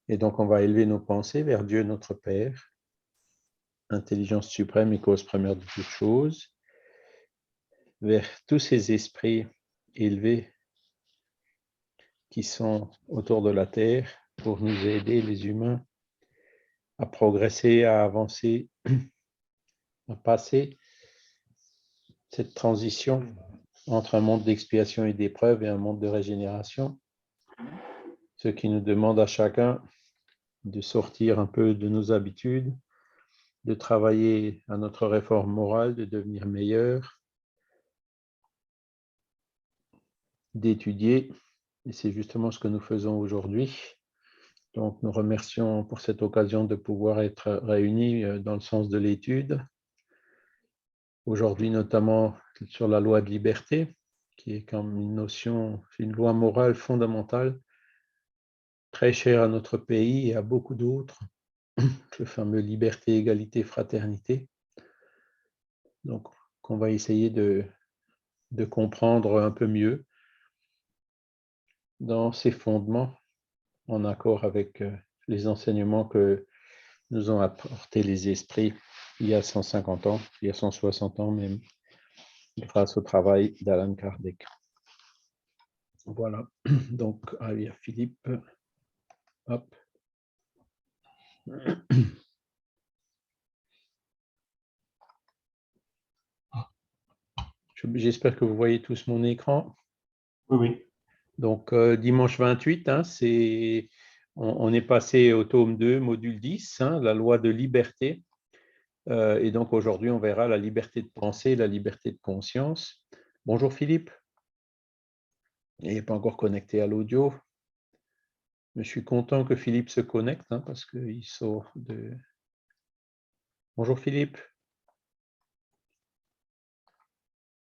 Et donc, on va élever nos pensées vers Dieu notre Père, intelligence suprême et cause première de toutes choses, vers tous ces esprits élevés qui sont autour de la Terre pour nous aider, les humains, à progresser, à avancer, à passer cette transition entre un monde d'expiation et d'épreuve et un monde de régénération, ce qui nous demande à chacun de sortir un peu de nos habitudes, de travailler à notre réforme morale, de devenir meilleur, d'étudier, et c'est justement ce que nous faisons aujourd'hui. Donc, nous remercions pour cette occasion de pouvoir être réunis dans le sens de l'étude. Aujourd'hui, notamment sur la loi de liberté, qui est comme une notion, une loi morale fondamentale, très chère à notre pays et à beaucoup d'autres, le fameux liberté, égalité, fraternité. Donc, qu'on va essayer de comprendre un peu mieux dans ses fondements, en accord avec les enseignements que nous ont apportés les esprits il y a 150 ans, il y a 160 ans même, grâce au travail d'Alan Kardec. Voilà, donc, allez, Philippe, hop. J'espère que vous voyez tous mon écran. Oui, oui. Donc, dimanche 28, hein, on est passé au tome 2, module 10, hein, la loi de liberté. Et donc, aujourd'hui, on verra la liberté de pensée et la liberté de conscience. Bonjour Philippe. Il n'est pas encore connecté à l'audio. Je suis content que Philippe se connecte, hein, parce qu'il sort de... Bonjour Philippe.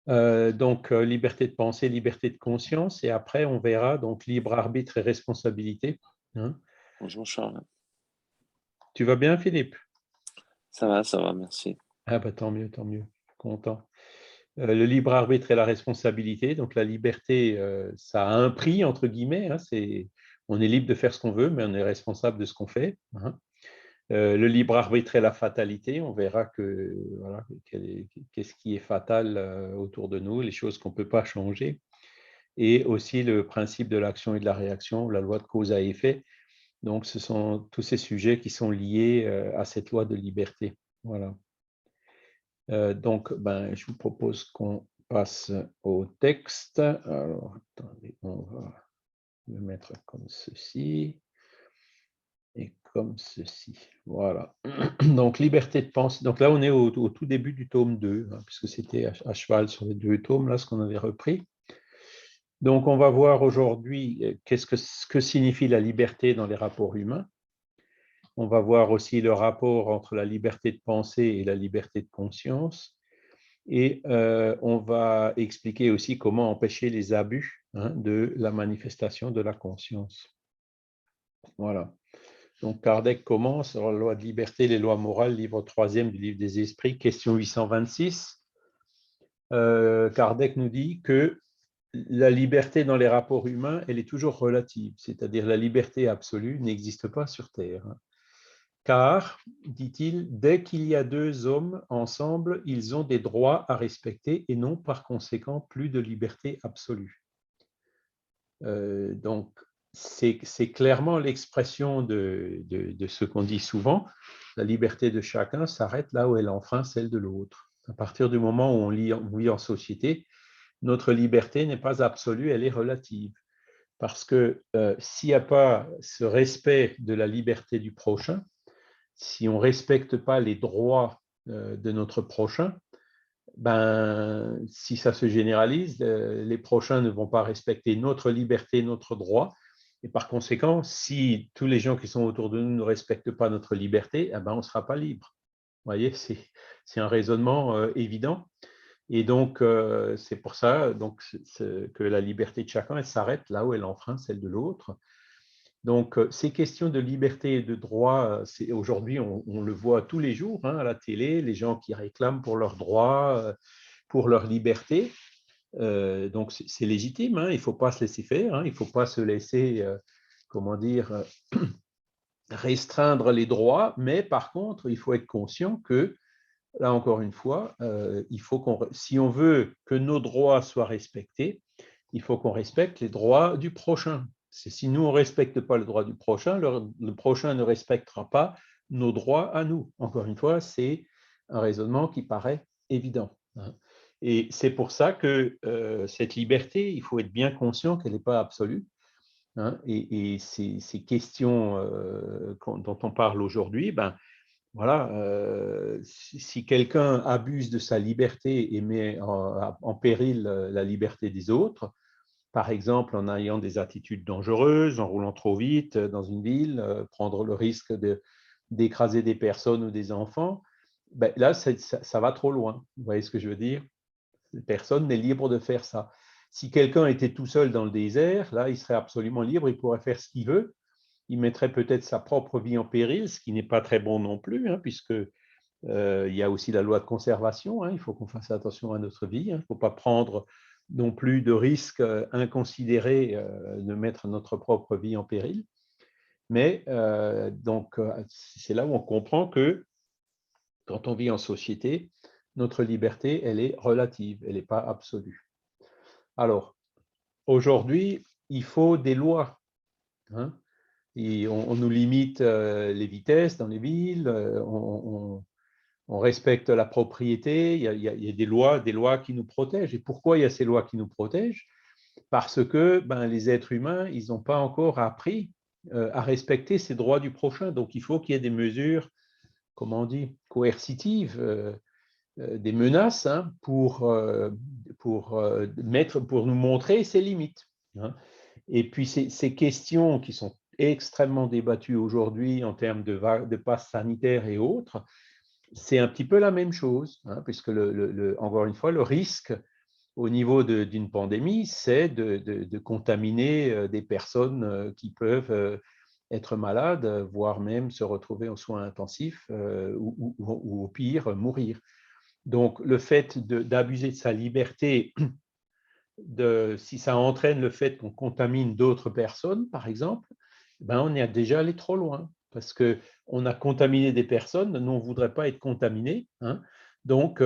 Donc, liberté de pensée, liberté de conscience. Et après, on verra donc libre arbitre et responsabilité. Hein. Bonjour Charles. Tu vas bien Philippe? Ça va, merci. Ah bah tant mieux, content. Le libre arbitre et la responsabilité, donc la liberté, ça a un prix, entre guillemets, hein, on est libre de faire ce qu'on veut, mais on est responsable de ce qu'on fait. Hein. Le libre arbitre et la fatalité, on verra que voilà, qu'est-ce qui est fatal autour de nous, les choses qu'on ne peut pas changer. Et aussi le principe de l'action et de la réaction, la loi de cause à effet. Donc, ce sont tous ces sujets qui sont liés à cette loi de liberté. Voilà. Donc, je vous propose qu'on passe au texte. Alors, attendez, on va le mettre comme ceci et comme ceci. Voilà. Donc, liberté de pensée. Donc là, on est au tout début du tome 2, hein, puisque c'était à cheval sur les deux tomes, là, ce qu'on avait repris. Donc, on va voir aujourd'hui ce que signifie la liberté dans les rapports humains. On va voir aussi le rapport entre la liberté de pensée et la liberté de conscience. Et on va expliquer aussi comment empêcher les abus, hein, de la manifestation de la conscience. Voilà. Donc, Kardec commence sur la loi de liberté, les lois morales, livre 3e du livre des esprits, question 826. Kardec nous dit que la liberté dans les rapports humains, elle est toujours relative, c'est-à-dire la liberté absolue n'existe pas sur Terre. Car, dit-il, dès qu'il y a deux hommes ensemble, ils ont des droits à respecter et non par conséquent plus de liberté absolue. Donc, c'est clairement l'expression de ce qu'on dit souvent, la liberté de chacun s'arrête là où elle enfreint celle de l'autre. À partir du moment où on vit en société, notre liberté n'est pas absolue, elle est relative. Parce que s'il n'y a pas ce respect de la liberté du prochain, si on ne respecte pas les droits de notre prochain, si ça se généralise, les prochains ne vont pas respecter notre liberté, notre droit. Et par conséquent, si tous les gens qui sont autour de nous ne respectent pas notre liberté, on ne sera pas libre. Vous voyez, c'est un raisonnement évident. Et donc, c'est pour ça donc, que la liberté de chacun, elle s'arrête là où elle enfreint celle de l'autre. Donc, ces questions de liberté et de droit, aujourd'hui, on le voit tous les jours, hein, à la télé, les gens qui réclament pour leurs droits, pour leur liberté. Donc, c'est légitime, hein, il ne faut pas se laisser faire, hein, il ne faut pas se laisser, comment dire, restreindre les droits, mais par contre, il faut être conscient que, là encore une fois, si on veut que nos droits soient respectés, il faut qu'on respecte les droits du prochain. Si nous, on ne respecte pas le droit du prochain, le prochain ne respectera pas nos droits à nous. Encore une fois, c'est un raisonnement qui paraît évident. Et c'est pour ça que cette liberté, il faut être bien conscient qu'elle n'est pas absolue. Et ces questions dont on parle aujourd'hui, ben, voilà, si quelqu'un abuse de sa liberté et met en péril la liberté des autres, par exemple en ayant des attitudes dangereuses, en roulant trop vite dans une ville, prendre le risque d'écraser des personnes ou des enfants, ben là, ça va trop loin. Vous voyez ce que je veux dire? Personne n'est libre de faire ça. Si quelqu'un était tout seul dans le désert, là, il serait absolument libre, il pourrait faire ce qu'il veut. Il mettrait peut-être sa propre vie en péril, ce qui n'est pas très bon non plus, puisque il y a aussi la loi de conservation. Il faut qu'on fasse attention à notre vie. Il ne faut pas prendre non plus de risques inconsidérés de mettre notre propre vie en péril. Mais donc, c'est là où on comprend que quand on vit en société, notre liberté, elle est relative, elle n'est pas absolue. Alors, aujourd'hui, il faut des lois. Et on nous limite les vitesses dans les villes, on respecte la propriété, il y a des lois qui nous protègent. Et pourquoi il y a ces lois qui nous protègent? Parce que les êtres humains, ils n'ont pas encore appris à respecter ces droits du prochain. Donc, il faut qu'il y ait des mesures, comment on dit, coercitives, des menaces pour nous montrer ses limites. Et puis, ces questions qui sont extrêmement débattues aujourd'hui en termes de passe sanitaire et autres, c'est un petit peu la même chose, puisque, encore une fois, le risque au niveau d'une pandémie, c'est de contaminer des personnes qui peuvent être malades, voire même se retrouver en soins intensifs ou au pire, mourir. Donc, le fait d'abuser de sa liberté, si ça entraîne le fait qu'on contamine d'autres personnes, par exemple, on est déjà allé trop loin, parce qu'on a contaminé des personnes, nous, on ne voudrait pas être contaminés. Donc,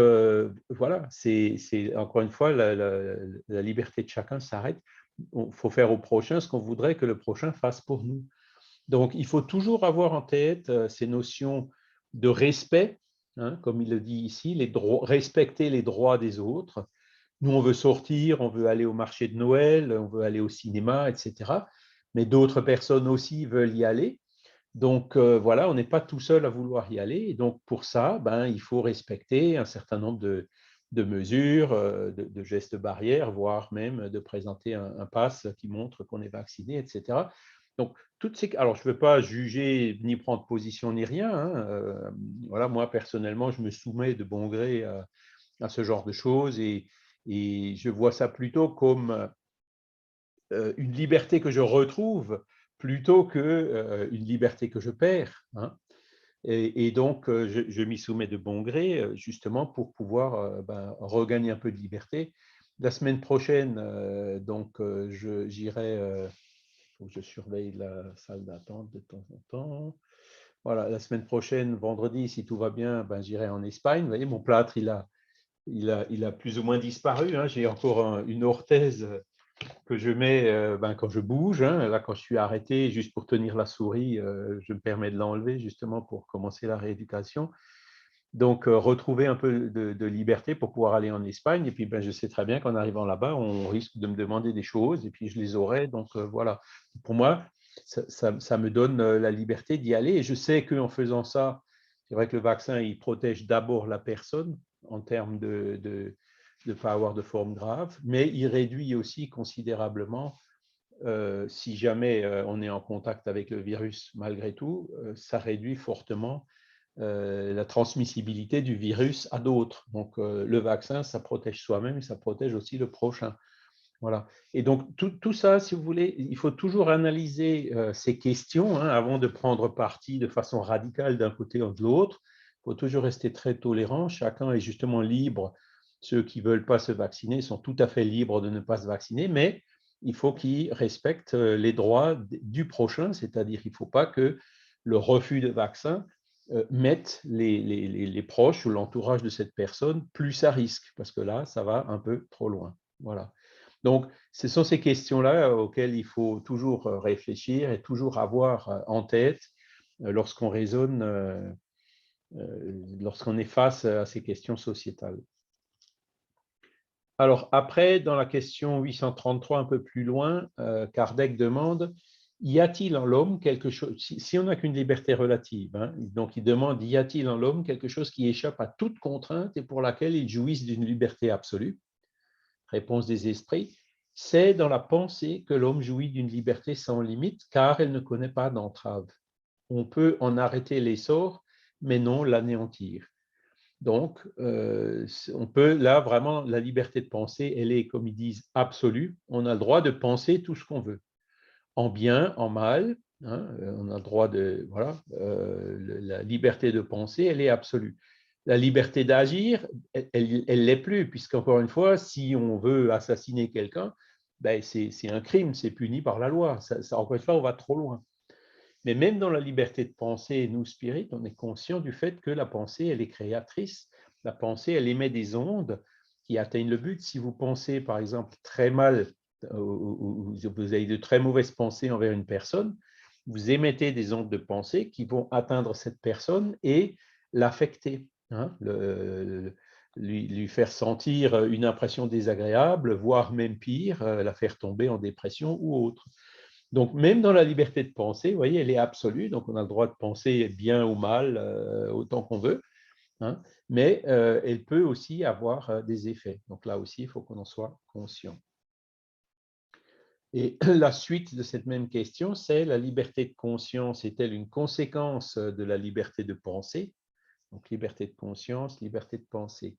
voilà, c'est encore une fois, la liberté de chacun s'arrête. Il faut faire au prochain ce qu'on voudrait que le prochain fasse pour nous. Donc, il faut toujours avoir en tête ces notions de respect, comme il le dit ici, respecter les droits des autres. Nous, on veut sortir, on veut aller au marché de Noël, on veut aller au cinéma, etc. Mais d'autres personnes aussi veulent y aller. Donc, voilà, on n'est pas tout seul à vouloir y aller. Et donc, pour ça, il faut respecter un certain nombre de mesures, de gestes barrières, voire même de présenter un pass qui montre qu'on est vacciné, etc. Donc, alors, je ne veux pas juger ni prendre position ni rien. Voilà, moi, personnellement, je me soumets de bon gré à ce genre de choses et je vois ça plutôt comme une liberté que je retrouve plutôt qu'une liberté que je perds. Et donc, je m'y soumets de bon gré, justement pour pouvoir regagner un peu de liberté. La semaine prochaine, donc, j'irai, il faut que je surveille la salle d'attente de temps en temps. Voilà, la semaine prochaine, vendredi, si tout va bien, j'irai en Espagne. Vous voyez, mon plâtre, il a plus ou moins disparu. J'ai encore une orthèse que je mets quand je bouge. Là, quand je suis arrêté, juste pour tenir la souris, je me permets de l'enlever justement pour commencer la rééducation. Donc, retrouver un peu de liberté pour pouvoir aller en Espagne. Et puis, je sais très bien qu'en arrivant là-bas, on risque de me demander des choses et puis je les aurai. Donc, voilà. Pour moi, ça me donne la liberté d'y aller. Et je sais qu'en faisant ça, c'est vrai que le vaccin, il protège d'abord la personne en termes de ne pas avoir de forme grave, mais il réduit aussi considérablement, si jamais on est en contact avec le virus malgré tout, ça réduit fortement la transmissibilité du virus à d'autres. Donc, le vaccin, ça protège soi-même et ça protège aussi le prochain. Voilà. Et donc, tout ça, si vous voulez, il faut toujours analyser ces questions avant de prendre parti de façon radicale d'un côté ou de l'autre. Il faut toujours rester très tolérant. Chacun est justement libre. Ceux qui ne veulent pas se vacciner sont tout à fait libres de ne pas se vacciner, mais il faut qu'ils respectent les droits du prochain, c'est-à-dire qu'il ne faut pas que le refus de vaccin mettent les proches ou l'entourage de cette personne plus à risque, parce que là, ça va un peu trop loin. Voilà. Donc, ce sont ces questions-là auxquelles il faut toujours réfléchir et toujours avoir en tête lorsqu'on raisonne, lorsqu'on est face à ces questions sociétales. Alors après, dans la question 833, un peu plus loin, Kardec demande, y a-t-il en l'homme quelque chose, si on n'a qu'une liberté relative, hein, donc il demande, y a-t-il en l'homme quelque chose qui échappe à toute contrainte et pour laquelle il jouisse d'une liberté absolue? Réponse des esprits, c'est dans la pensée que l'homme jouit d'une liberté sans limite, car elle ne connaît pas d'entrave. On peut en arrêter l'essor, mais non l'anéantir. Donc, on peut, là, vraiment, la liberté de penser, elle est, comme ils disent, absolue. On a le droit de penser tout ce qu'on veut, en bien, en mal. Hein, on a le droit de, voilà, la liberté de penser, elle est absolue. La liberté d'agir, elle l'est plus, puisqu'encore une fois, si on veut assassiner quelqu'un, ben c'est un crime, c'est puni par la loi. Encore une fois, on va trop loin. Mais même dans la liberté de penser, nous, spirites, on est conscient du fait que la pensée, elle est créatrice. La pensée, elle émet des ondes qui atteignent le but. Si vous pensez, par exemple, très mal, ou vous avez de très mauvaises pensées envers une personne, vous émettez des ondes de pensée qui vont atteindre cette personne et l'affecter, hein, lui faire sentir une impression désagréable, voire même pire, la faire tomber en dépression ou autre. Donc, même dans la liberté de penser, vous voyez, elle est absolue, donc on a le droit de penser bien ou mal autant qu'on veut, hein, mais elle peut aussi avoir des effets. Donc là aussi, il faut qu'on en soit conscient. Et la suite de cette même question, c'est la liberté de conscience est-elle une conséquence de la liberté de penser? Donc, liberté de conscience, liberté de penser.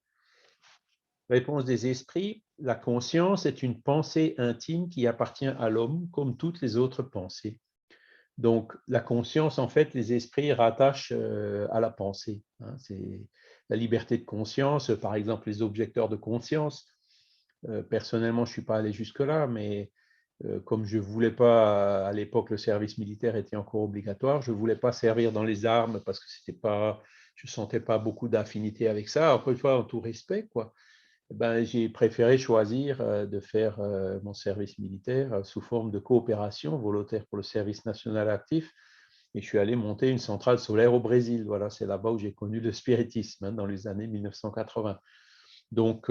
Réponse des esprits, la conscience est une pensée intime qui appartient à l'homme comme toutes les autres pensées. Donc, la conscience, en fait, les esprits rattachent à la pensée. Hein, c'est la liberté de conscience, par exemple, les objecteurs de conscience. Personnellement, je ne suis pas allé jusque-là, mais comme je ne voulais pas, à l'époque, le service militaire était encore obligatoire, je ne voulais pas servir dans les armes parce que c'était pas, je ne sentais pas beaucoup d'affinité avec ça. Encore une fois, en tout respect, quoi. Ben, j'ai préféré choisir de faire mon service militaire sous forme de coopération volontaire pour le service national actif. Et je suis allé monter une centrale solaire au Brésil. Voilà, c'est là-bas où j'ai connu le spiritisme, hein, dans les années 1980. Donc,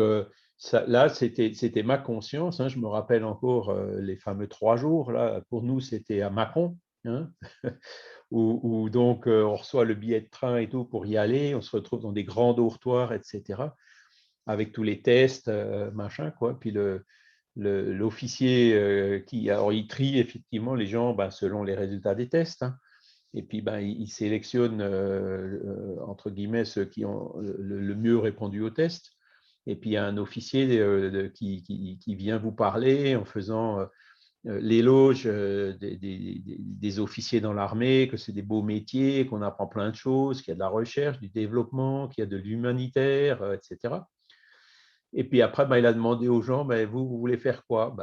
là, c'était ma conscience. Hein, je me rappelle encore les fameux 3 jours. Là, pour nous, c'était à Mâcon, hein, où donc on reçoit le billet de train et tout pour y aller. On se retrouve dans des grands dortoirs, etc., avec tous les tests, machin, quoi. Puis l'officier alors il trie effectivement les gens selon les résultats des tests, hein. Et puis il sélectionne entre guillemets ceux qui ont le mieux répondu au test. Et puis il y a un officier qui vient vous parler en faisant l'éloge des officiers dans l'armée, que c'est des beaux métiers, qu'on apprend plein de choses, qu'il y a de la recherche, du développement, qu'il y a de l'humanitaire, etc. Et puis après, il a demandé aux gens, vous voulez faire quoi?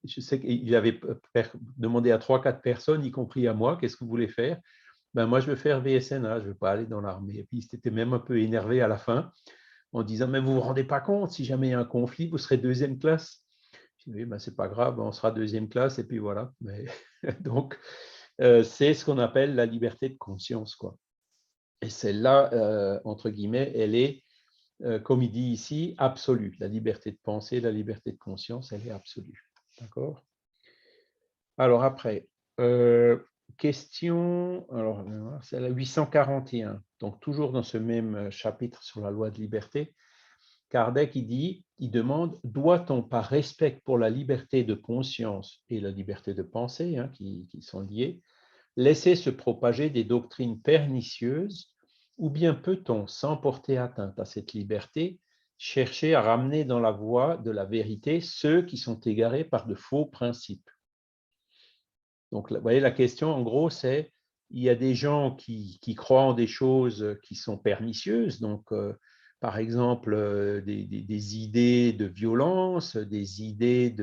Je sais qu'il avait demandé à 3-4 personnes, y compris à moi, qu'est-ce que vous voulez faire? Moi, je veux faire VSNA, je ne veux pas aller dans l'armée. Et puis, il s'était même un peu énervé à la fin, en disant, mais vous ne vous rendez pas compte, si jamais il y a un conflit, vous serez deuxième classe. Je dis, oui, c'est pas grave, on sera deuxième classe, et puis voilà. Mais, donc, c'est ce qu'on appelle la liberté de conscience, quoi. Et celle-là, entre guillemets, elle est, comme il dit ici, absolue. La liberté de penser, la liberté de conscience, elle est absolue. D'accord? Alors après, question, alors c'est la 841, donc toujours dans ce même chapitre sur la loi de liberté, Kardec il demande, doit-on par respect pour la liberté de conscience et la liberté de penser, hein, qui sont liées, laisser se propager des doctrines pernicieuses, ou bien peut-on, sans porter atteinte à cette liberté, chercher à ramener dans la voie de la vérité ceux qui sont égarés par de faux principes? Donc, vous voyez, la question, en gros, c'est, il y a des gens qui croient en des choses qui sont pernicieuses, donc, par exemple, des idées de violence, des idées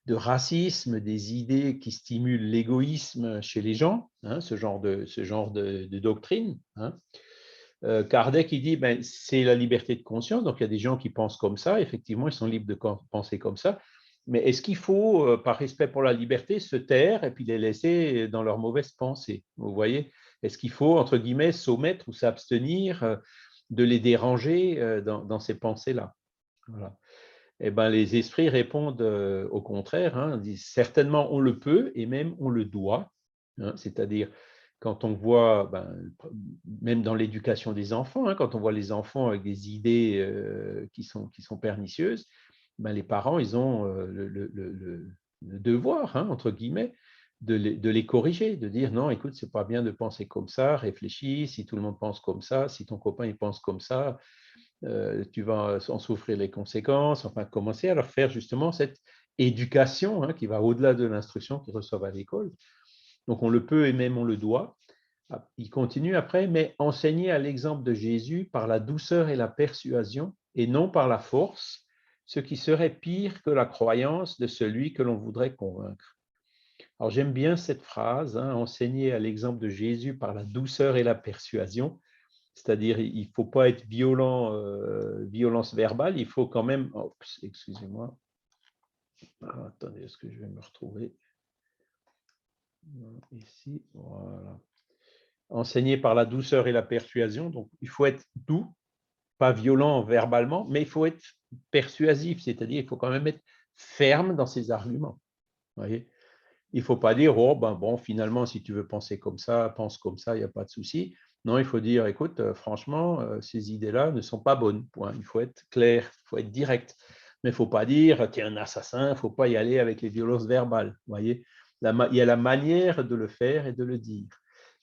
de racisme, des idées qui stimulent l'égoïsme chez les gens, hein, ce genre de doctrine. Hein. Kardec, il dit, ben, c'est la liberté de conscience, donc il y a des gens qui pensent comme ça, effectivement, ils sont libres de penser comme ça, mais est-ce qu'il faut, par respect pour la liberté, se taire et puis les laisser dans leurs mauvaises pensées? Vous voyez? Est-ce qu'il faut, entre guillemets, s'omettre ou s'abstenir de les déranger dans ces pensées-là? Voilà. Eh ben, les esprits répondent au contraire, hein, disent certainement on le peut et même on le doit, hein, c'est-à-dire quand on voit, ben, même dans l'éducation des enfants, hein, quand on voit les enfants avec des idées qui sont pernicieuses, ben, les parents, ils ont le devoir, hein, entre guillemets, de les corriger, de dire non, écoute, c'est pas bien de penser comme ça, réfléchis, si tout le monde pense comme ça, si ton copain il pense comme ça, tu vas en souffrir les conséquences, enfin commencer à leur faire justement cette éducation hein, qui va au-delà de l'instruction qu'ils reçoivent à l'école. Donc on le peut et même on le doit. Il continue après, mais enseigner à l'exemple de Jésus par la douceur et la persuasion et non par la force, ce qui serait pire que la croyance de celui que l'on voudrait convaincre. Alors j'aime bien cette phrase, hein, enseigner à l'exemple de Jésus par la douceur et la persuasion. C'est-à-dire, il ne faut pas être violent, violence verbale, il faut quand même. Oups, excusez-moi. Ah, attendez, est-ce que je vais me retrouver ici? Voilà. Enseigner par la douceur et la persuasion. Donc, il faut être doux, pas violent verbalement, mais il faut être persuasif, c'est-à-dire il faut quand même être ferme dans ses arguments. Voyez, il ne faut pas dire, oh, ben bon, finalement, si tu veux penser comme ça, pense comme ça, il n'y a pas de souci. Non, il faut dire, écoute, franchement, ces idées-là ne sont pas bonnes. Point. Il faut être clair, il faut être direct. Mais il ne faut pas dire, tu es un assassin, il ne faut pas y aller avec les violences verbales. Voyez, il y a la manière de le faire et de le dire.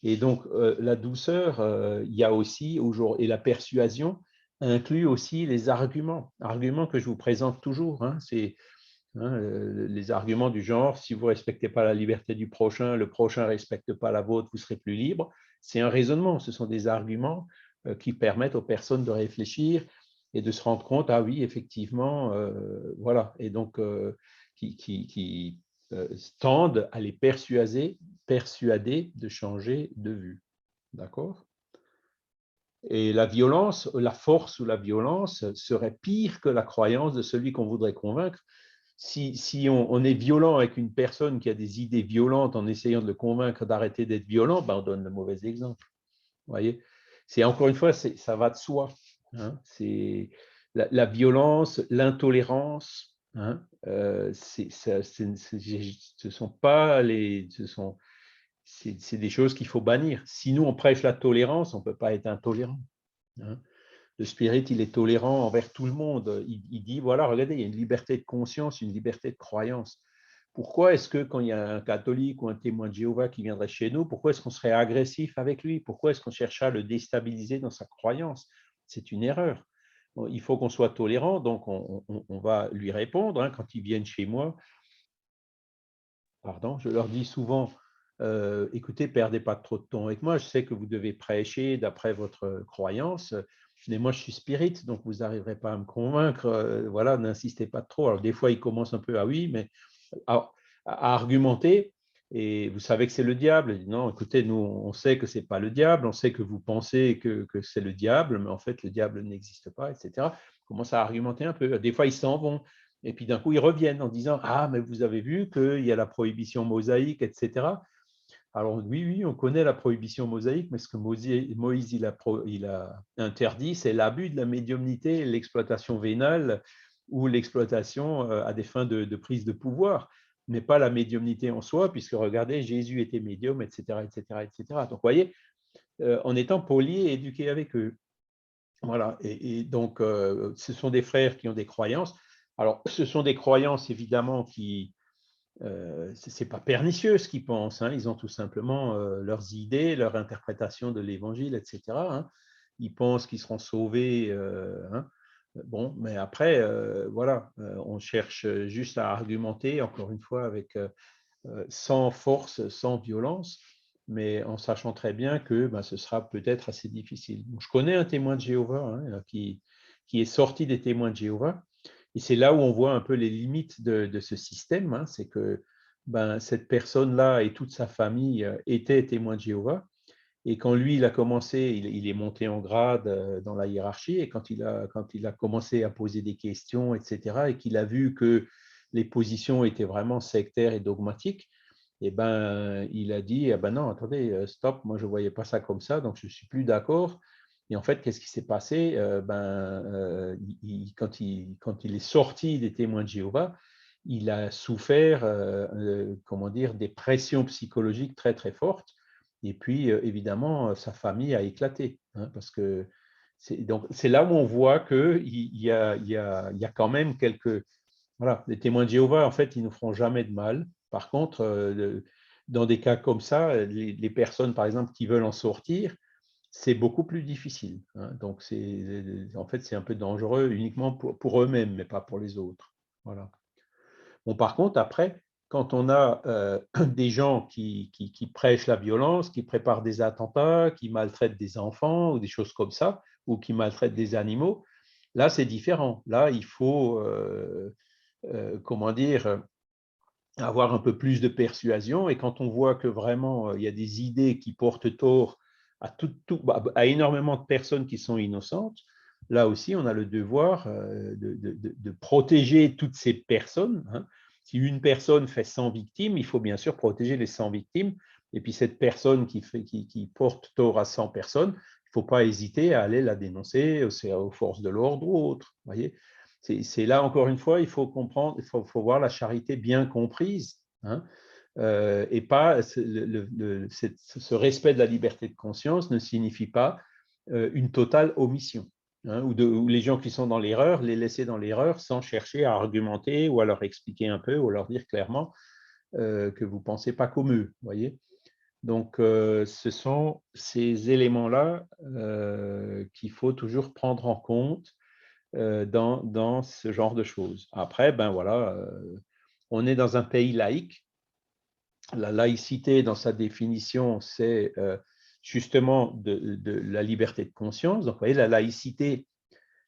Et donc, la douceur, il y a aussi, et la persuasion inclut aussi les arguments. Arguments que je vous présente toujours. Hein, c'est hein, les arguments du genre, si vous ne respectez pas la liberté du prochain, le prochain ne respecte pas la vôtre, vous serez plus libre. C'est un raisonnement, ce sont des arguments qui permettent aux personnes de réfléchir et de se rendre compte, ah oui, effectivement, voilà, et donc qui tendent à les persuader de changer de vue. D'accord? Et la violence, la force ou la violence serait pire que la croyance de celui qu'on voudrait convaincre. Si on est violent avec une personne qui a des idées violentes en essayant de le convaincre d'arrêter d'être violent, ben on donne le mauvais exemple. Vous voyez, c'est encore une fois, ça va de soi. Hein, c'est la violence, l'intolérance. Hein, ce sont pas les, c'est des choses qu'il faut bannir. Si nous on prêche la tolérance, on ne peut pas être intolérant. Hein. Le spirit, il est tolérant envers tout le monde. Il dit, voilà, regardez, il y a une liberté de conscience, une liberté de croyance. Pourquoi est-ce que quand il y a un catholique ou un témoin de Jéhovah qui viendrait chez nous, pourquoi est-ce qu'on serait agressif avec lui? Pourquoi est-ce qu'on chercherait à le déstabiliser dans sa croyance? C'est une erreur. Bon, il faut qu'on soit tolérant, donc on va lui répondre hein, quand ils viennent chez moi. Pardon, je leur dis souvent, écoutez, perdez pas trop de temps avec moi, je sais que vous devez prêcher d'après votre croyance, mais moi je suis spirit, donc vous n'arriverez pas à me convaincre, voilà, n'insistez pas trop. Alors des fois, ils commencent un peu, ah oui, mais à argumenter, et vous savez que c'est le diable. Dit, non, écoutez, nous, on sait que ce n'est pas le diable, on sait que vous pensez que c'est le diable, mais en fait, le diable n'existe pas, etc. Ils commencent à argumenter un peu. Des fois, ils s'en vont. Et puis d'un coup, ils reviennent en disant, ah, mais vous avez vu qu'il y a la prohibition mosaïque, etc. Alors oui, oui, on connaît la prohibition mosaïque, mais ce que Moïse il a interdit, c'est l'abus de la médiumnité, l'exploitation vénale ou l'exploitation à des fins de prise de pouvoir, mais pas la médiumnité en soi, puisque regardez, Jésus était médium, etc., etc., etc. Donc, vous voyez, en étant poli et éduqué avec eux. Voilà, et donc, ce sont des frères qui ont des croyances. Alors, ce sont des croyances, évidemment, qui, ce n'est pas pernicieux ce qu'ils pensent, hein. Ils ont tout simplement leurs idées, leur interprétation de l'évangile, etc. Hein. Ils pensent qu'ils seront sauvés. Hein. Bon, mais après, voilà, on cherche juste à argumenter, encore une fois, avec, sans force, sans violence, mais en sachant très bien que ben, ce sera peut-être assez difficile. Bon, je connais un témoin de Jéhovah hein, qui est sorti des témoins de Jéhovah. Et c'est là où on voit un peu les limites de ce système, hein, c'est que cette personne-là et toute sa famille étaient témoins de Jéhovah. Et quand lui, il a commencé, il est monté en grade dans la hiérarchie, et quand il a commencé à poser des questions, etc., et qu'il a vu que les positions étaient vraiment sectaires et dogmatiques, et il a dit, ah non, attendez, stop, moi je ne voyais pas ça comme ça, donc je ne suis plus d'accord. Et en fait, qu'est-ce qui s'est passé? Quand il est sorti des témoins de Jéhovah, il a souffert comment dire, des pressions psychologiques très, très fortes. Et puis, évidemment, sa famille a éclaté. Hein, parce que c'est là où on voit qu'il y a quand même quelques... Voilà, les témoins de Jéhovah, en fait, ils ne nous feront jamais de mal. Par contre, dans des cas comme ça, les personnes, par exemple, qui veulent en sortir, c'est beaucoup plus difficile. Hein. Donc, en fait, c'est un peu dangereux uniquement pour eux-mêmes, mais pas pour les autres. Voilà. Bon, par contre, après, quand on a des gens qui prêchent la violence, qui préparent des attentats, qui maltraitent des enfants ou des choses comme ça, ou qui maltraitent des animaux, là, c'est différent. Là, il faut, comment dire, avoir un peu plus de persuasion. Et quand on voit que vraiment, il y a des idées qui portent tort à énormément de personnes qui sont innocentes, là aussi, on a le devoir de protéger toutes ces personnes. Hein. Si une personne fait 100 victimes, il faut bien sûr protéger les 100 victimes. Et puis cette personne qui porte tort à 100 personnes, il ne faut pas hésiter à aller la dénoncer aux forces de l'ordre ou autres. Voyez, c'est là, encore une fois, il faut comprendre, il faut voir la charité bien comprise, hein, et pas ce respect de la liberté de conscience ne signifie pas une totale omission, hein, ou les gens qui sont dans l'erreur, les laisser dans l'erreur sans chercher à argumenter ou à leur expliquer un peu ou leur dire clairement que vous ne pensez pas comme eux, voyez. Donc, ce sont ces éléments-là qu'il faut toujours prendre en compte dans ce genre de choses. Après, voilà, on est dans un pays laïque. La laïcité, dans sa définition, c'est justement de la liberté de conscience. Donc, vous voyez, la laïcité,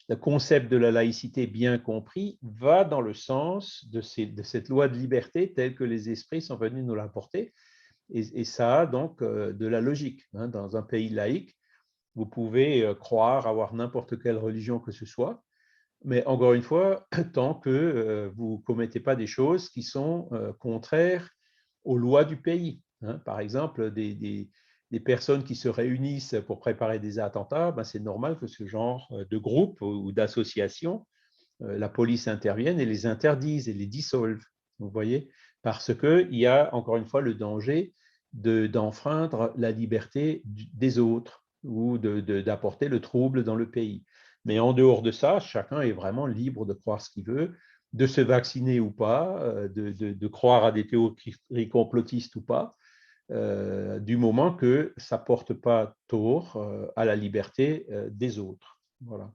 le concept de la laïcité bien compris va dans le sens de cette loi de liberté telle que les esprits sont venus nous l'apporter. Et ça a donc de la logique. Hein. Dans un pays laïque, vous pouvez croire, avoir n'importe quelle religion que ce soit, mais encore une fois, tant que vous ne commettez pas des choses qui sont contraires aux lois du pays. Hein. Par exemple, des personnes qui se réunissent pour préparer des attentats, c'est normal que ce genre de groupe ou d'association, la police intervienne et les interdise et les dissolve. Vous voyez, parce qu'il y a encore une fois le danger d'enfreindre la liberté des autres ou d'apporter le trouble dans le pays. Mais en dehors de ça, chacun est vraiment libre de croire ce qu'il veut, de se vacciner ou pas, de croire à des théories complotistes ou pas, du moment que ça ne porte pas tort à la liberté des autres. Voilà.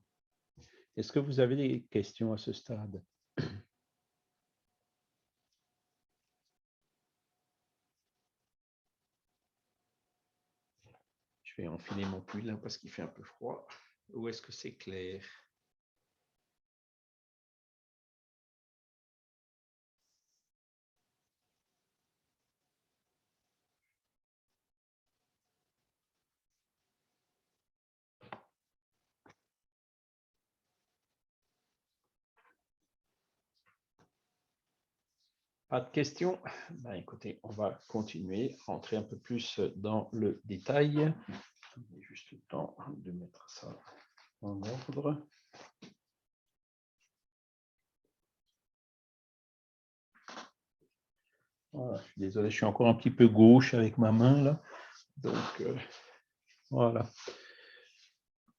Est-ce que vous avez des questions à ce stade? Je vais enfiler mon pull là parce qu'il fait un peu froid. Ou est-ce que c'est clair? Pas de questions? Écoutez, on va continuer, rentrer un peu plus dans le détail. J'ai juste le temps de mettre ça en ordre. Voilà, je suis désolé, je suis encore un petit peu gauche avec ma main là. Donc, voilà.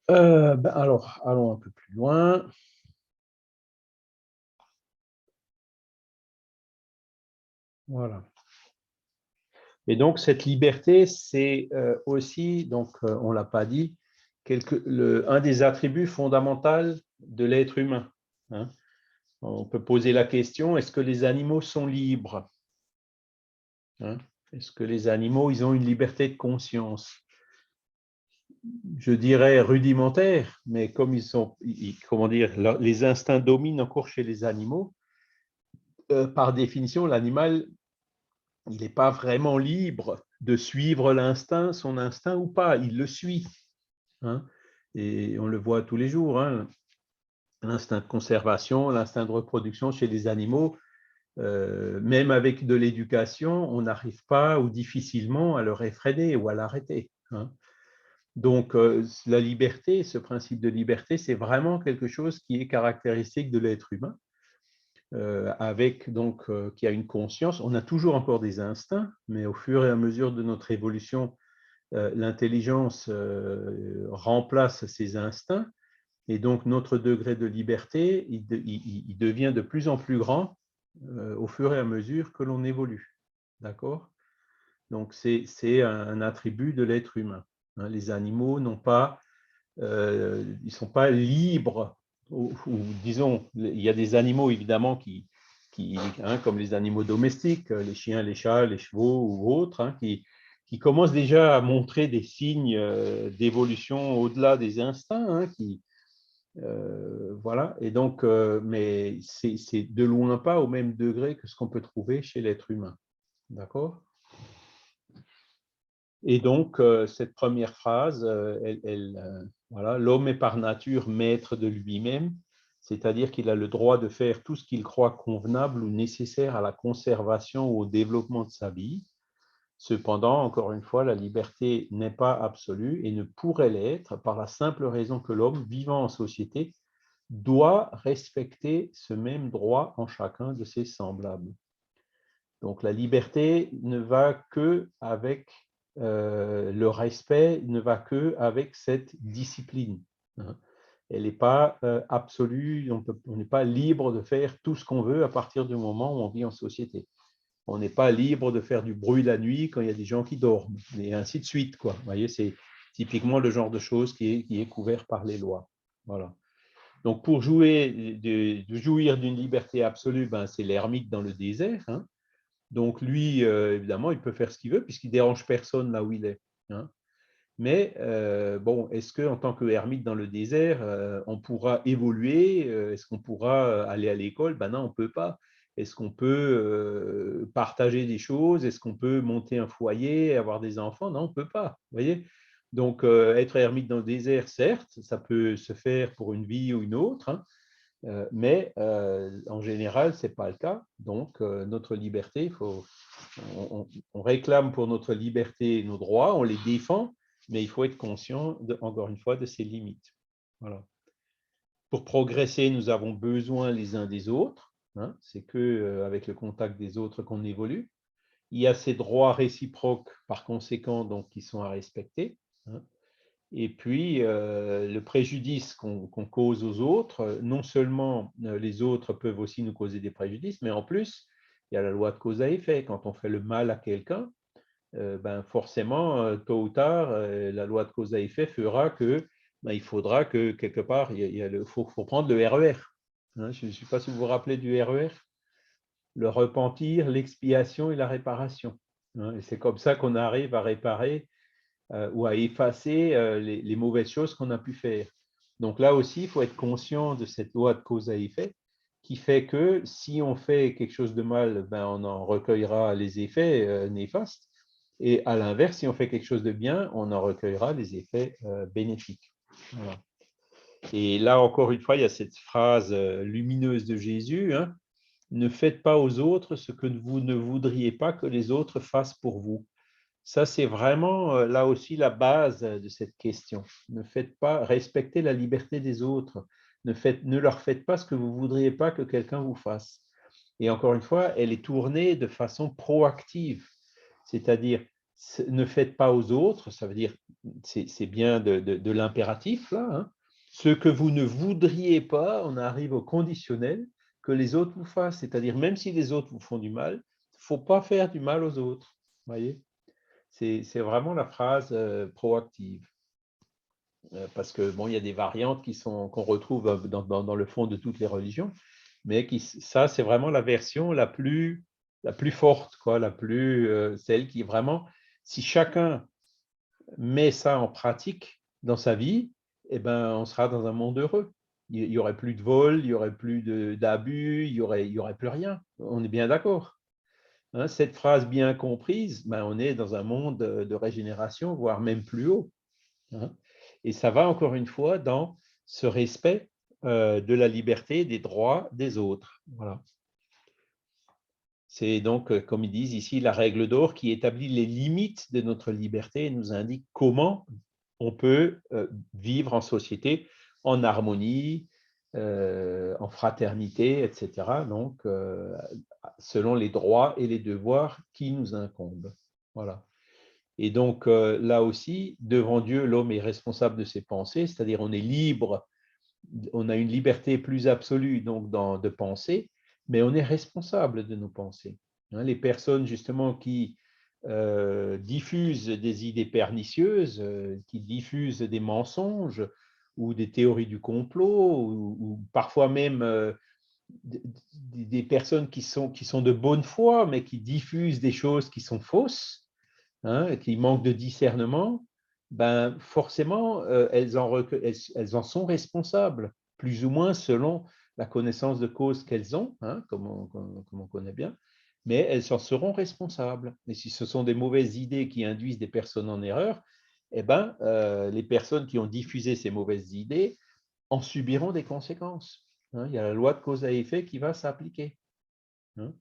Alors, allons un peu plus loin. Voilà. Et donc, cette liberté, c'est aussi, donc on ne l'a pas dit, un des attributs fondamentaux de l'être humain. Hein. On peut poser la question, est-ce que les animaux sont libres? Hein? Est-ce que les animaux, ils ont une liberté de conscience? je dirais, rudimentaires, mais comme comment dire, les instincts dominent encore chez les animaux, par définition, l'animal, il n'est pas vraiment libre de suivre son instinct ou pas, il le suit. Hein. Et on le voit tous les jours, hein. L'instinct de conservation, l'instinct de reproduction chez les animaux, même avec de l'éducation, on n'arrive pas ou difficilement à le réfréner ou à l'arrêter. Hein. Donc, la liberté, ce principe de liberté, c'est vraiment quelque chose qui est caractéristique de l'être humain, qui a une conscience. On a toujours encore des instincts, mais au fur et à mesure de notre évolution, l'intelligence remplace ces instincts, et donc notre degré de liberté, il devient de plus en plus grand au fur et à mesure que l'on évolue. D'accord? Donc, c'est un attribut de l'être humain. Hein. Les animaux n'ont pas, ils ne sont pas libres, ou disons, il y a des animaux évidemment comme les animaux domestiques, les chiens, les chats, les chevaux ou autres, hein, qui commencent déjà à montrer des signes d'évolution au-delà des instincts, hein, voilà. Et donc, mais c'est de loin pas au même degré que ce qu'on peut trouver chez l'être humain. D'accord? Et donc, cette première phrase, voilà, l'homme est par nature maître de lui-même, c'est-à-dire qu'il a le droit de faire tout ce qu'il croit convenable ou nécessaire à la conservation ou au développement de sa vie. Cependant, encore une fois, la liberté n'est pas absolue et ne pourrait l'être par la simple raison que l'homme, vivant en société, doit respecter ce même droit en chacun de ses semblables. Donc la liberté ne va que avec le respect, ne va que avec cette discipline. Hein. Elle n'est pas absolue, on n'est pas libre de faire tout ce qu'on veut à partir du moment où on vit en société. On n'est pas libre de faire du bruit la nuit quand il y a des gens qui dorment, et ainsi de suite, quoi. Vous voyez, c'est typiquement le genre de choses qui est couvert par les lois. Voilà. Donc, pour jouir d'une liberté absolue, ben, c'est l'ermite dans le désert. Hein. Donc, lui, évidemment, il peut faire ce qu'il veut puisqu'il ne dérange personne là où il est. Hein. Mais, bon, est-ce qu'en tant qu'ermite dans le désert, on pourra évoluer? Est-ce qu'on pourra aller à l'école? Ben non, on ne peut pas. Est-ce qu'on peut partager des choses? Est-ce qu'on peut monter un foyer, avoir des enfants? Non, on ne peut pas. Vous voyez? Donc, être ermite dans le désert, certes, ça peut se faire pour une vie ou une autre, hein, mais en général, ce n'est pas le cas. Donc, notre liberté, on réclame pour notre liberté nos droits, on les défend, mais il faut être conscient, encore une fois, de ses limites. Voilà. Pour progresser, nous avons besoin les uns des autres. Hein, c'est qu'avec le contact des autres qu'on évolue. Il y a ces droits réciproques, par conséquent, donc, qui sont à respecter. Hein. Et puis, le préjudice qu'on cause aux autres, non seulement les autres peuvent aussi nous causer des préjudices, mais en plus, il y a la loi de cause à effet. Quand on fait le mal à quelqu'un, ben forcément, tôt ou tard, la loi de cause à effet fera que ben, il faudra que quelque part, faut prendre le RER. Hein, je ne sais pas si vous vous rappelez du RER, le repentir, l'expiation et la réparation. Hein, et c'est comme ça qu'on arrive à réparer ou à effacer les mauvaises choses qu'on a pu faire. Donc là aussi, il faut être conscient de cette loi de cause à effet qui fait que si on fait quelque chose de mal, ben, on en recueillera les effets néfastes. Et à l'inverse, si on fait quelque chose de bien, on en recueillera les effets bénéfiques. Voilà. Et là, encore une fois, il y a cette phrase lumineuse de Jésus, hein, ne faites pas aux autres ce que vous ne voudriez pas que les autres fassent pour vous. Ça, c'est vraiment là aussi la base de cette question. Ne faites pas, respectez la liberté des autres. Ne leur faites pas ce que vous ne voudriez pas que quelqu'un vous fasse. Et encore une fois, elle est tournée de façon proactive. C'est-à-dire, ne faites pas aux autres, ça veut dire, c'est bien de l'impératif, là. Hein. Ce que vous ne voudriez pas, on arrive au conditionnel, que les autres vous fassent. C'est-à-dire, même si les autres vous font du mal, il ne faut pas faire du mal aux autres. Voyez, c'est vraiment la phrase proactive. Parce que bon, il y a des variantes qu'on retrouve dans le fond de toutes les religions, mais ça, c'est vraiment la version la plus forte, quoi, celle qui est vraiment, si chacun met ça en pratique, dans sa vie, eh ben, on sera dans un monde heureux. Il n'y aurait plus de vol, il n'y aurait plus d'abus, il y aurait plus rien. On est bien d'accord. Hein, cette phrase bien comprise, ben, on est dans un monde de régénération, voire même plus haut. Hein. Et ça va encore une fois dans ce respect de la liberté, des droits des autres. Voilà. C'est donc, comme ils disent ici, la règle d'or qui établit les limites de notre liberté et nous indique comment on peut vivre en société, en harmonie, en fraternité, etc. Donc, selon les droits et les devoirs qui nous incombent. Voilà. Et donc, là aussi, devant Dieu, l'homme est responsable de ses pensées, c'est-à-dire on est libre, on a une liberté plus absolue donc de penser, mais on est responsable de nos pensées. Hein, les personnes justement qui diffusent des idées pernicieuses, qui diffusent des mensonges ou des théories du complot, ou parfois même des personnes qui sont de bonne foi, mais qui diffusent des choses qui sont fausses, hein, qui manquent de discernement, ben forcément, elles en sont responsables, plus ou moins selon la connaissance de cause qu'elles ont, hein, comme on connaît bien, mais elles en seront responsables. Et si ce sont des mauvaises idées qui induisent des personnes en erreur, eh ben, les personnes qui ont diffusé ces mauvaises idées en subiront des conséquences. Hein. Il y a la loi de cause à effet qui va s'appliquer. Hein.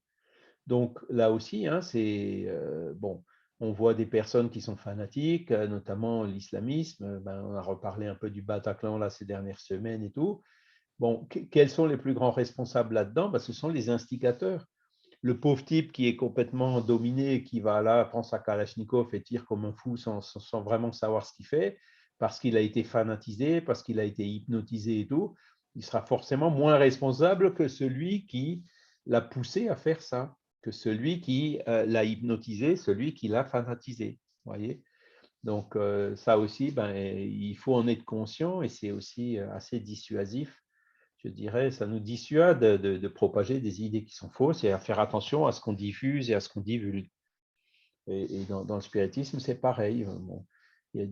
Donc là aussi, hein, c'est bon, on voit des personnes qui sont fanatiques, notamment l'islamisme. Ben, on a reparlé un peu du Bataclan là ces dernières semaines et tout. Bon, quels sont les plus grands responsables là-dedans? Ben, ce sont les instigateurs. Le pauvre type qui est complètement dominé, qui va là, prend sa Kalachnikov et tire comme un fou sans vraiment savoir ce qu'il fait, parce qu'il a été fanatisé, parce qu'il a été hypnotisé et tout, il sera forcément moins responsable que celui qui l'a poussé à faire ça, que celui qui l'a hypnotisé, celui qui l'a fanatisé. Voyez. Donc ça aussi, ben, il faut en être conscient et c'est aussi assez dissuasif. Je dirais, ça nous dissuade de propager des idées qui sont fausses et à faire attention à ce qu'on diffuse et à ce qu'on divulgue. Et dans le spiritisme, c'est pareil. Bon, il y a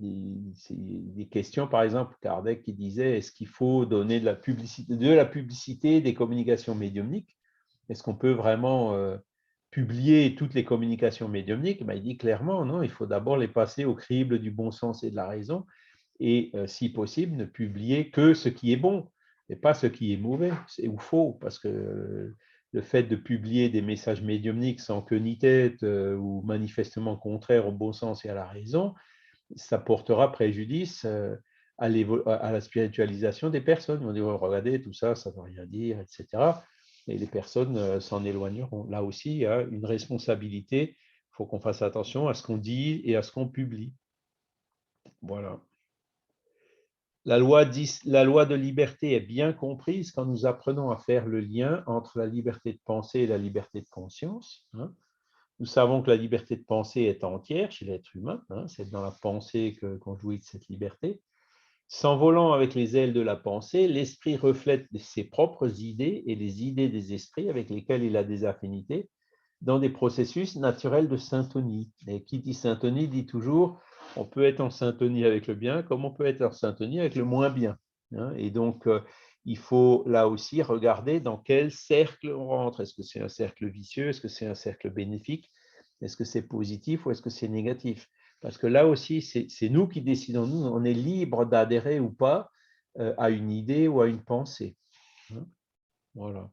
des questions, par exemple, Kardec qui disait, est-ce qu'il faut donner de la publicité des communications médiumniques? Est-ce qu'on peut vraiment publier toutes les communications médiumniques? Ben, il dit clairement, non, il faut d'abord les passer au crible du bon sens et de la raison, et si possible, ne publier que ce qui est bon, et pas ce qui est mauvais ou faux, parce que le fait de publier des messages médiumniques sans queue ni tête ou manifestement contraires au bon sens et à la raison, ça portera préjudice à la spiritualisation des personnes. On dit, oh, regardez, tout ça, ça ne veut rien dire, etc. Et les personnes s'en éloigneront. Là aussi, il y a une responsabilité. Il faut qu'on fasse attention à ce qu'on dit et à ce qu'on publie. Voilà. La loi de liberté est bien comprise quand nous apprenons à faire le lien entre la liberté de penser et la liberté de conscience. Hein. Nous savons que la liberté de penser est entière chez l'être humain. Hein. C'est dans la pensée qu'on jouit de cette liberté. S'envolant avec les ailes de la pensée, l'esprit reflète ses propres idées et les idées des esprits avec lesquels il a des affinités dans des processus naturels de syntonie. Et qui dit syntonie dit toujours on peut être en syntonie avec le bien comme on peut être en syntonie avec le moins bien. Hein. Et donc, il faut là aussi regarder dans quel cercle on rentre. Est-ce que c'est un cercle vicieux? Est-ce que c'est un cercle bénéfique? Est-ce que c'est positif ou est-ce que c'est négatif? Parce que là aussi, c'est nous qui décidons. Nous, on est libre d'adhérer ou pas à une idée ou à une pensée. Hein. Voilà.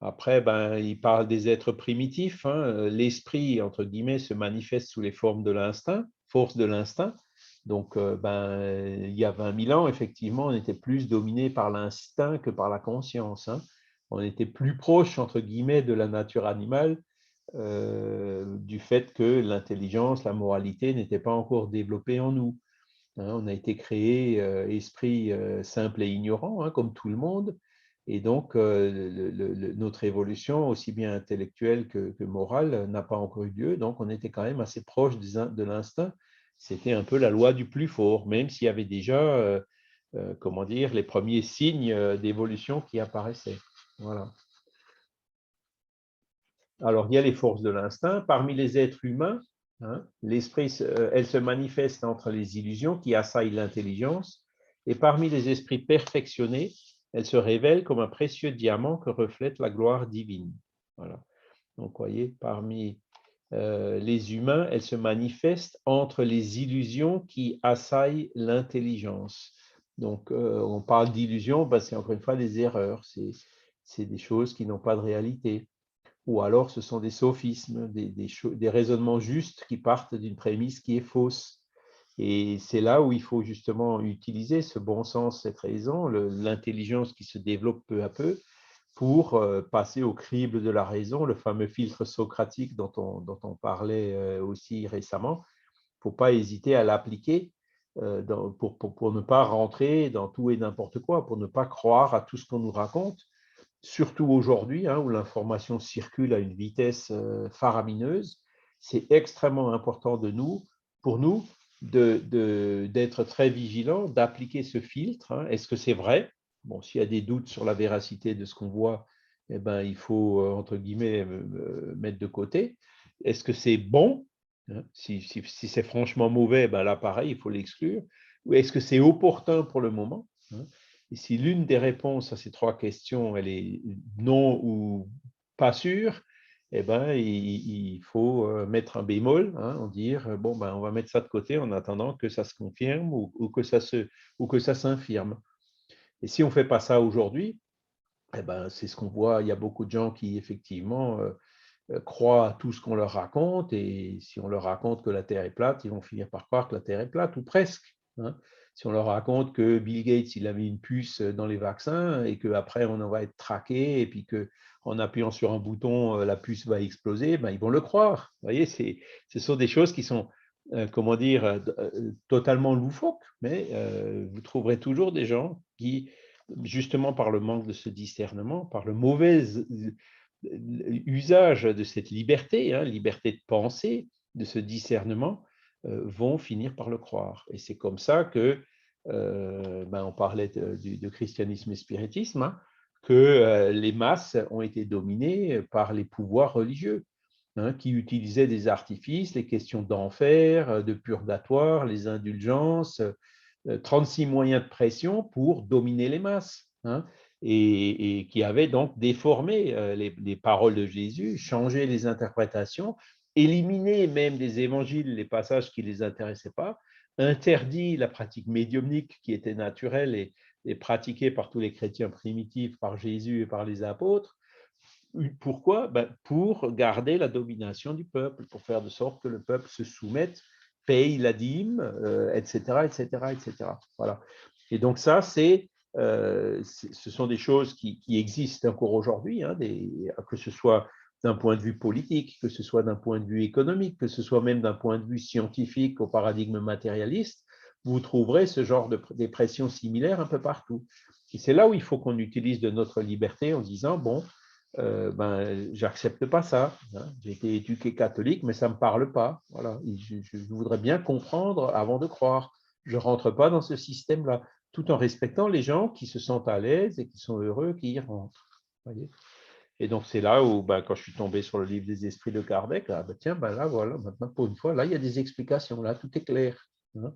Après, ben, il parle des êtres primitifs. Hein. L'esprit, entre guillemets, se manifeste sous les formes de l'instinct, force de l'instinct. Donc, ben, il y a 20 000 ans, effectivement, on était plus dominé par l'instinct que par la conscience. Hein. On était plus proche, entre guillemets, de la nature animale du fait que l'intelligence, la moralité n'étaient pas encore développées en nous. Hein. On a été créé esprit simple et ignorant, hein, comme tout le monde. Et donc, notre évolution, aussi bien intellectuelle que morale, n'a pas encore eu lieu. Donc, on était quand même assez proche de l'instinct. C'était un peu la loi du plus fort, même s'il y avait déjà, comment dire, les premiers signes d'évolution qui apparaissaient. Voilà. Alors, il y a les forces de l'instinct. Parmi les êtres humains, hein. L'esprit, elle se manifeste entre les illusions qui assaillent l'intelligence, et parmi les esprits perfectionnés, elle se révèle comme un précieux diamant que reflète la gloire divine. Voilà. Donc, vous voyez, parmi les humains, elle se manifeste entre les illusions qui assaillent l'intelligence. Donc, on parle d'illusions, ben, c'est encore une fois des erreurs, c'est des choses qui n'ont pas de réalité. Ou alors, ce sont des sophismes, des raisonnements justes qui partent d'une prémisse qui est fausse. Et c'est là où il faut justement utiliser ce bon sens, cette raison, l'intelligence qui se développe peu à peu, pour passer au crible de la raison, le fameux filtre socratique dont on parlait aussi récemment. Il ne faut pas hésiter à l'appliquer pour ne pas rentrer dans tout et n'importe quoi, pour ne pas croire à tout ce qu'on nous raconte, surtout aujourd'hui, hein, où l'information circule à une vitesse faramineuse. C'est extrêmement important pour nous d'être très vigilants, d'appliquer ce filtre. Hein. Est-ce que c'est vrai? Bon, s'il y a des doutes sur la véracité de ce qu'on voit, eh ben, il faut, entre guillemets, mettre de côté. Est-ce que c'est bon? Hein, si c'est franchement mauvais, ben là, pareil, il faut l'exclure. Ou est-ce que c'est opportun pour le moment? Hein? Et si l'une des réponses à ces trois questions, elle est non ou pas sûre, eh ben, il faut mettre un bémol, hein, dire bon, ben, on va mettre ça de côté en attendant que ça se confirme ou que ça s'infirme. Et si on ne fait pas ça aujourd'hui, eh ben, c'est ce qu'on voit. Il y a beaucoup de gens qui effectivement croient à tout ce qu'on leur raconte, et si on leur raconte que la Terre est plate, ils vont finir par croire que la Terre est plate, ou presque. Hein. Si on leur raconte que Bill Gates, il a mis une puce dans les vaccins et qu'après, on en va être traqué, et puis qu'en appuyant sur un bouton, la puce va exploser, ben, ils vont le croire. Vous voyez, ce sont des choses qui sont, comment dire, totalement loufoques, mais vous trouverez toujours des gens qui, justement par le manque de ce discernement, par le mauvais usage de cette liberté, hein, liberté de penser, de ce discernement, vont finir par le croire. Et c'est comme ça que, ben, on parlait de christianisme et spiritisme, hein, que les masses ont été dominées par les pouvoirs religieux, hein, qui utilisaient des artifices, les questions d'enfer, de purgatoire, les indulgences, 36 moyens de pression pour dominer les masses. Hein, et qui avaient donc déformé les paroles de Jésus, changé les interprétations, éliminé même des évangiles les passages qui ne les intéressaient pas, interdit la pratique médiumnique qui était naturelle et pratiquée par tous les chrétiens primitifs, par Jésus et par les apôtres. Pourquoi? Ben, pour garder la domination du peuple, pour faire de sorte que le peuple se soumette, paye la dîme, etc., etc., etc. Voilà. Et donc ça, ce sont des choses qui existent encore aujourd'hui, hein, que ce soit d'un point de vue politique, que ce soit d'un point de vue économique, que ce soit même d'un point de vue scientifique au paradigme matérialiste. Vous trouverez ce genre de pressions similaires un peu partout. Et c'est là où il faut qu'on utilise de notre liberté en disant, bon, ben, j'accepte pas ça. Hein. J'ai été éduqué catholique, mais ça ne me parle pas. Voilà. Je voudrais bien comprendre avant de croire. Je ne rentre pas dans ce système-là, tout en respectant les gens qui se sentent à l'aise et qui sont heureux qui y rentrent. Voyez. Et donc, c'est là où, ben, quand je suis tombé sur le livre des esprits de Kardec, là, ben, tiens, ben là, voilà, maintenant, pour une fois, là, il y a des explications, là, tout est clair. Hein.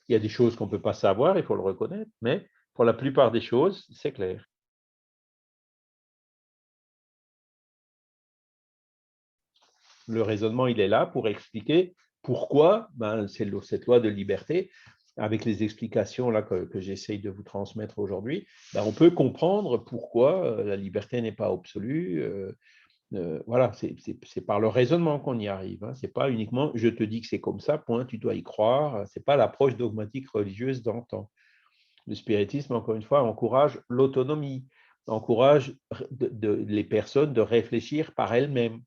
Il y a des choses qu'on ne peut pas savoir, il faut le reconnaître, mais pour la plupart des choses, c'est clair. Le raisonnement, il est là pour expliquer pourquoi, ben, c'est cette loi de liberté, avec les explications là que j'essaye de vous transmettre aujourd'hui, ben, on peut comprendre pourquoi la liberté n'est pas absolue. Voilà, c'est par le raisonnement qu'on y arrive. Hein. Ce n'est pas uniquement je te dis que c'est comme ça, point, tu dois y croire. Ce n'est pas l'approche dogmatique religieuse d'antan. Le spiritisme, encore une fois, encourage l'autonomie, encourage les personnes de réfléchir par elles-mêmes,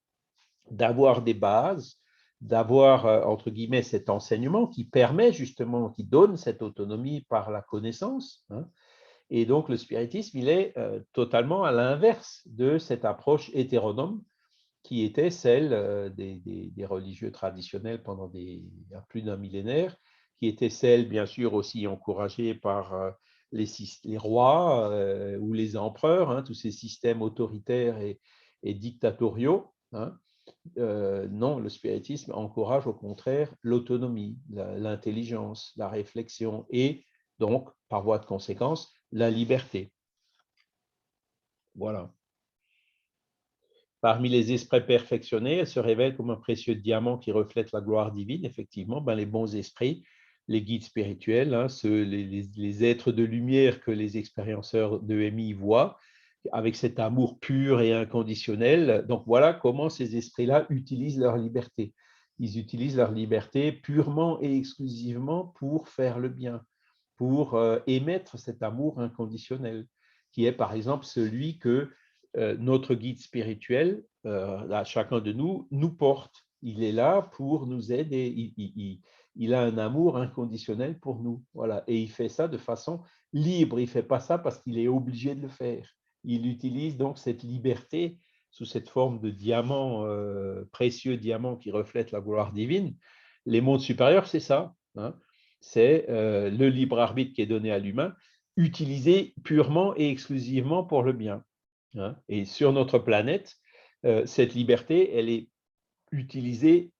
d'avoir des bases, d'avoir, entre guillemets, cet enseignement qui permet justement, qui donne cette autonomie par la connaissance. Hein. Et donc, le spiritisme, il est totalement à l'inverse de cette approche hétéronome qui était celle des religieux traditionnels pendant plus d'un millénaire, qui était celle, bien sûr, aussi encouragée par les rois ou les empereurs, hein, tous ces systèmes autoritaires et dictatoriaux. Hein. Non, le spiritisme encourage au contraire l'autonomie, l'intelligence, la réflexion et donc, par voie de conséquence, la liberté. Voilà. Parmi les esprits perfectionnés, elle se révèle comme un précieux diamant qui reflète la gloire divine. Effectivement, les bons esprits, les guides spirituels, les êtres de lumière que les expérienceurs de EMI voient, avec cet amour pur et inconditionnel. Donc voilà comment ces esprits-là utilisent leur liberté. Ils utilisent leur liberté purement et exclusivement pour faire le bien, pour émettre cet amour inconditionnel, qui est par exemple celui que notre guide spirituel, chacun de nous, nous porte. Il est là pour nous aider. Il a un amour inconditionnel pour nous. Voilà. Et il fait ça de façon libre. Il ne fait pas ça parce qu'il est obligé de le faire. Il utilise donc cette liberté sous cette forme de diamant, précieux diamant qui reflète la gloire divine. Les mondes supérieurs, c'est ça. Hein. C'est le libre arbitre qui est donné à l'humain, utilisé purement et exclusivement pour le bien. Hein. Et sur notre planète, cette liberté, elle est utilisée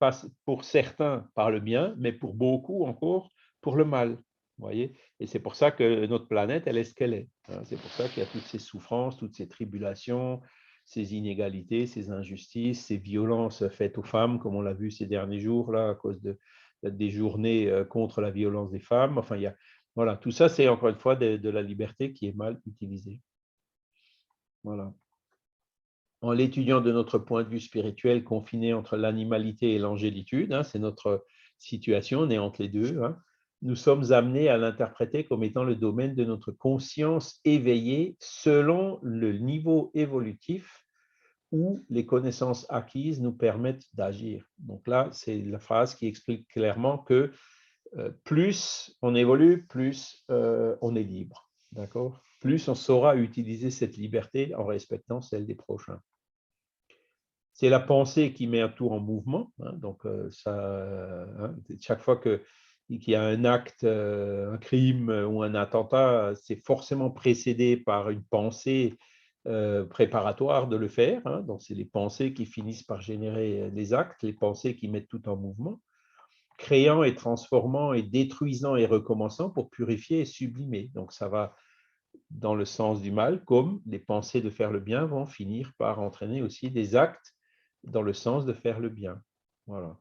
pour certains par le bien, mais pour beaucoup encore pour le mal. Voyez, et c'est pour ça que notre planète, elle est ce qu'elle est. Hein. C'est pour ça qu'il y a toutes ces souffrances, toutes ces tribulations, ces inégalités, ces injustices, ces violences faites aux femmes, comme on l'a vu ces derniers jours, là, à cause des journées contre la violence des femmes. Enfin, voilà, tout ça, c'est encore une fois de la liberté qui est mal utilisée. Voilà. En l'étudiant de notre point de vue spirituel confiné entre l'animalité et l'angélitude, hein, c'est notre situation, on est entre les deux, hein, nous sommes amenés à l'interpréter comme étant le domaine de notre conscience éveillée selon le niveau évolutif où les connaissances acquises nous permettent d'agir. Donc là, c'est la phrase qui explique clairement que plus on évolue, plus on est libre. D'accord ? Plus on saura utiliser cette liberté en respectant celle des prochains. C'est la pensée qui met un tout en mouvement. Hein, donc, chaque fois qu'il y a un acte, un crime ou un attentat, c'est forcément précédé par une pensée préparatoire de le faire. Hein, donc, c'est les pensées qui finissent par générer les actes, les pensées qui mettent tout en mouvement, créant et transformant et détruisant et recommençant pour purifier et sublimer. Donc, ça va dans le sens du mal, comme les pensées de faire le bien vont finir par entraîner aussi des actes dans le sens de faire le bien. Voilà.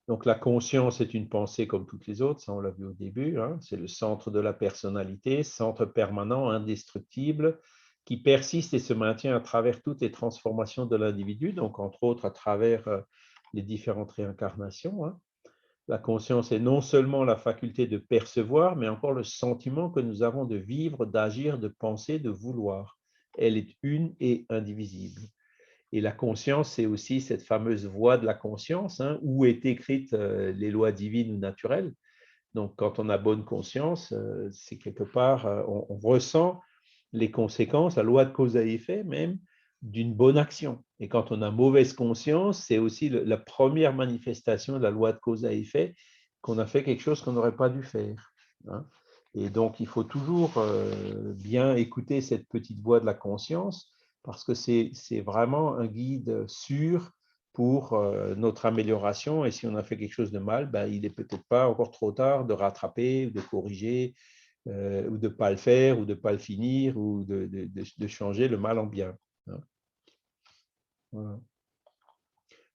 Donc la conscience est une pensée comme toutes les autres, ça on l'a vu au début, hein. C'est le centre de la personnalité, centre permanent, indestructible, qui persiste et se maintient à travers toutes les transformations de l'individu, donc entre autres à travers les différentes réincarnations. Hein. La conscience est non seulement la faculté de percevoir, mais encore le sentiment que nous avons de vivre, d'agir, de penser, de vouloir. Elle est une et indivisible. Et la conscience, c'est aussi cette fameuse voie de la conscience, hein, où est écrite les lois divines ou naturelles. Donc, quand on a bonne conscience, c'est quelque part, on ressent les conséquences, la loi de cause à effet même, d'une bonne action. Et quand on a mauvaise conscience, c'est aussi la première manifestation de la loi de cause à effet qu'on a fait quelque chose qu'on n'aurait pas dû faire. Hein. Et donc, il faut toujours bien écouter cette petite voix de la conscience parce que c'est vraiment un guide sûr pour notre amélioration. Et si on a fait quelque chose de mal, il n'est peut-être pas encore trop tard de rattraper, de corriger, ou de ne pas le faire, ou de ne pas le finir, ou de changer le mal en bien. Hein. Voilà.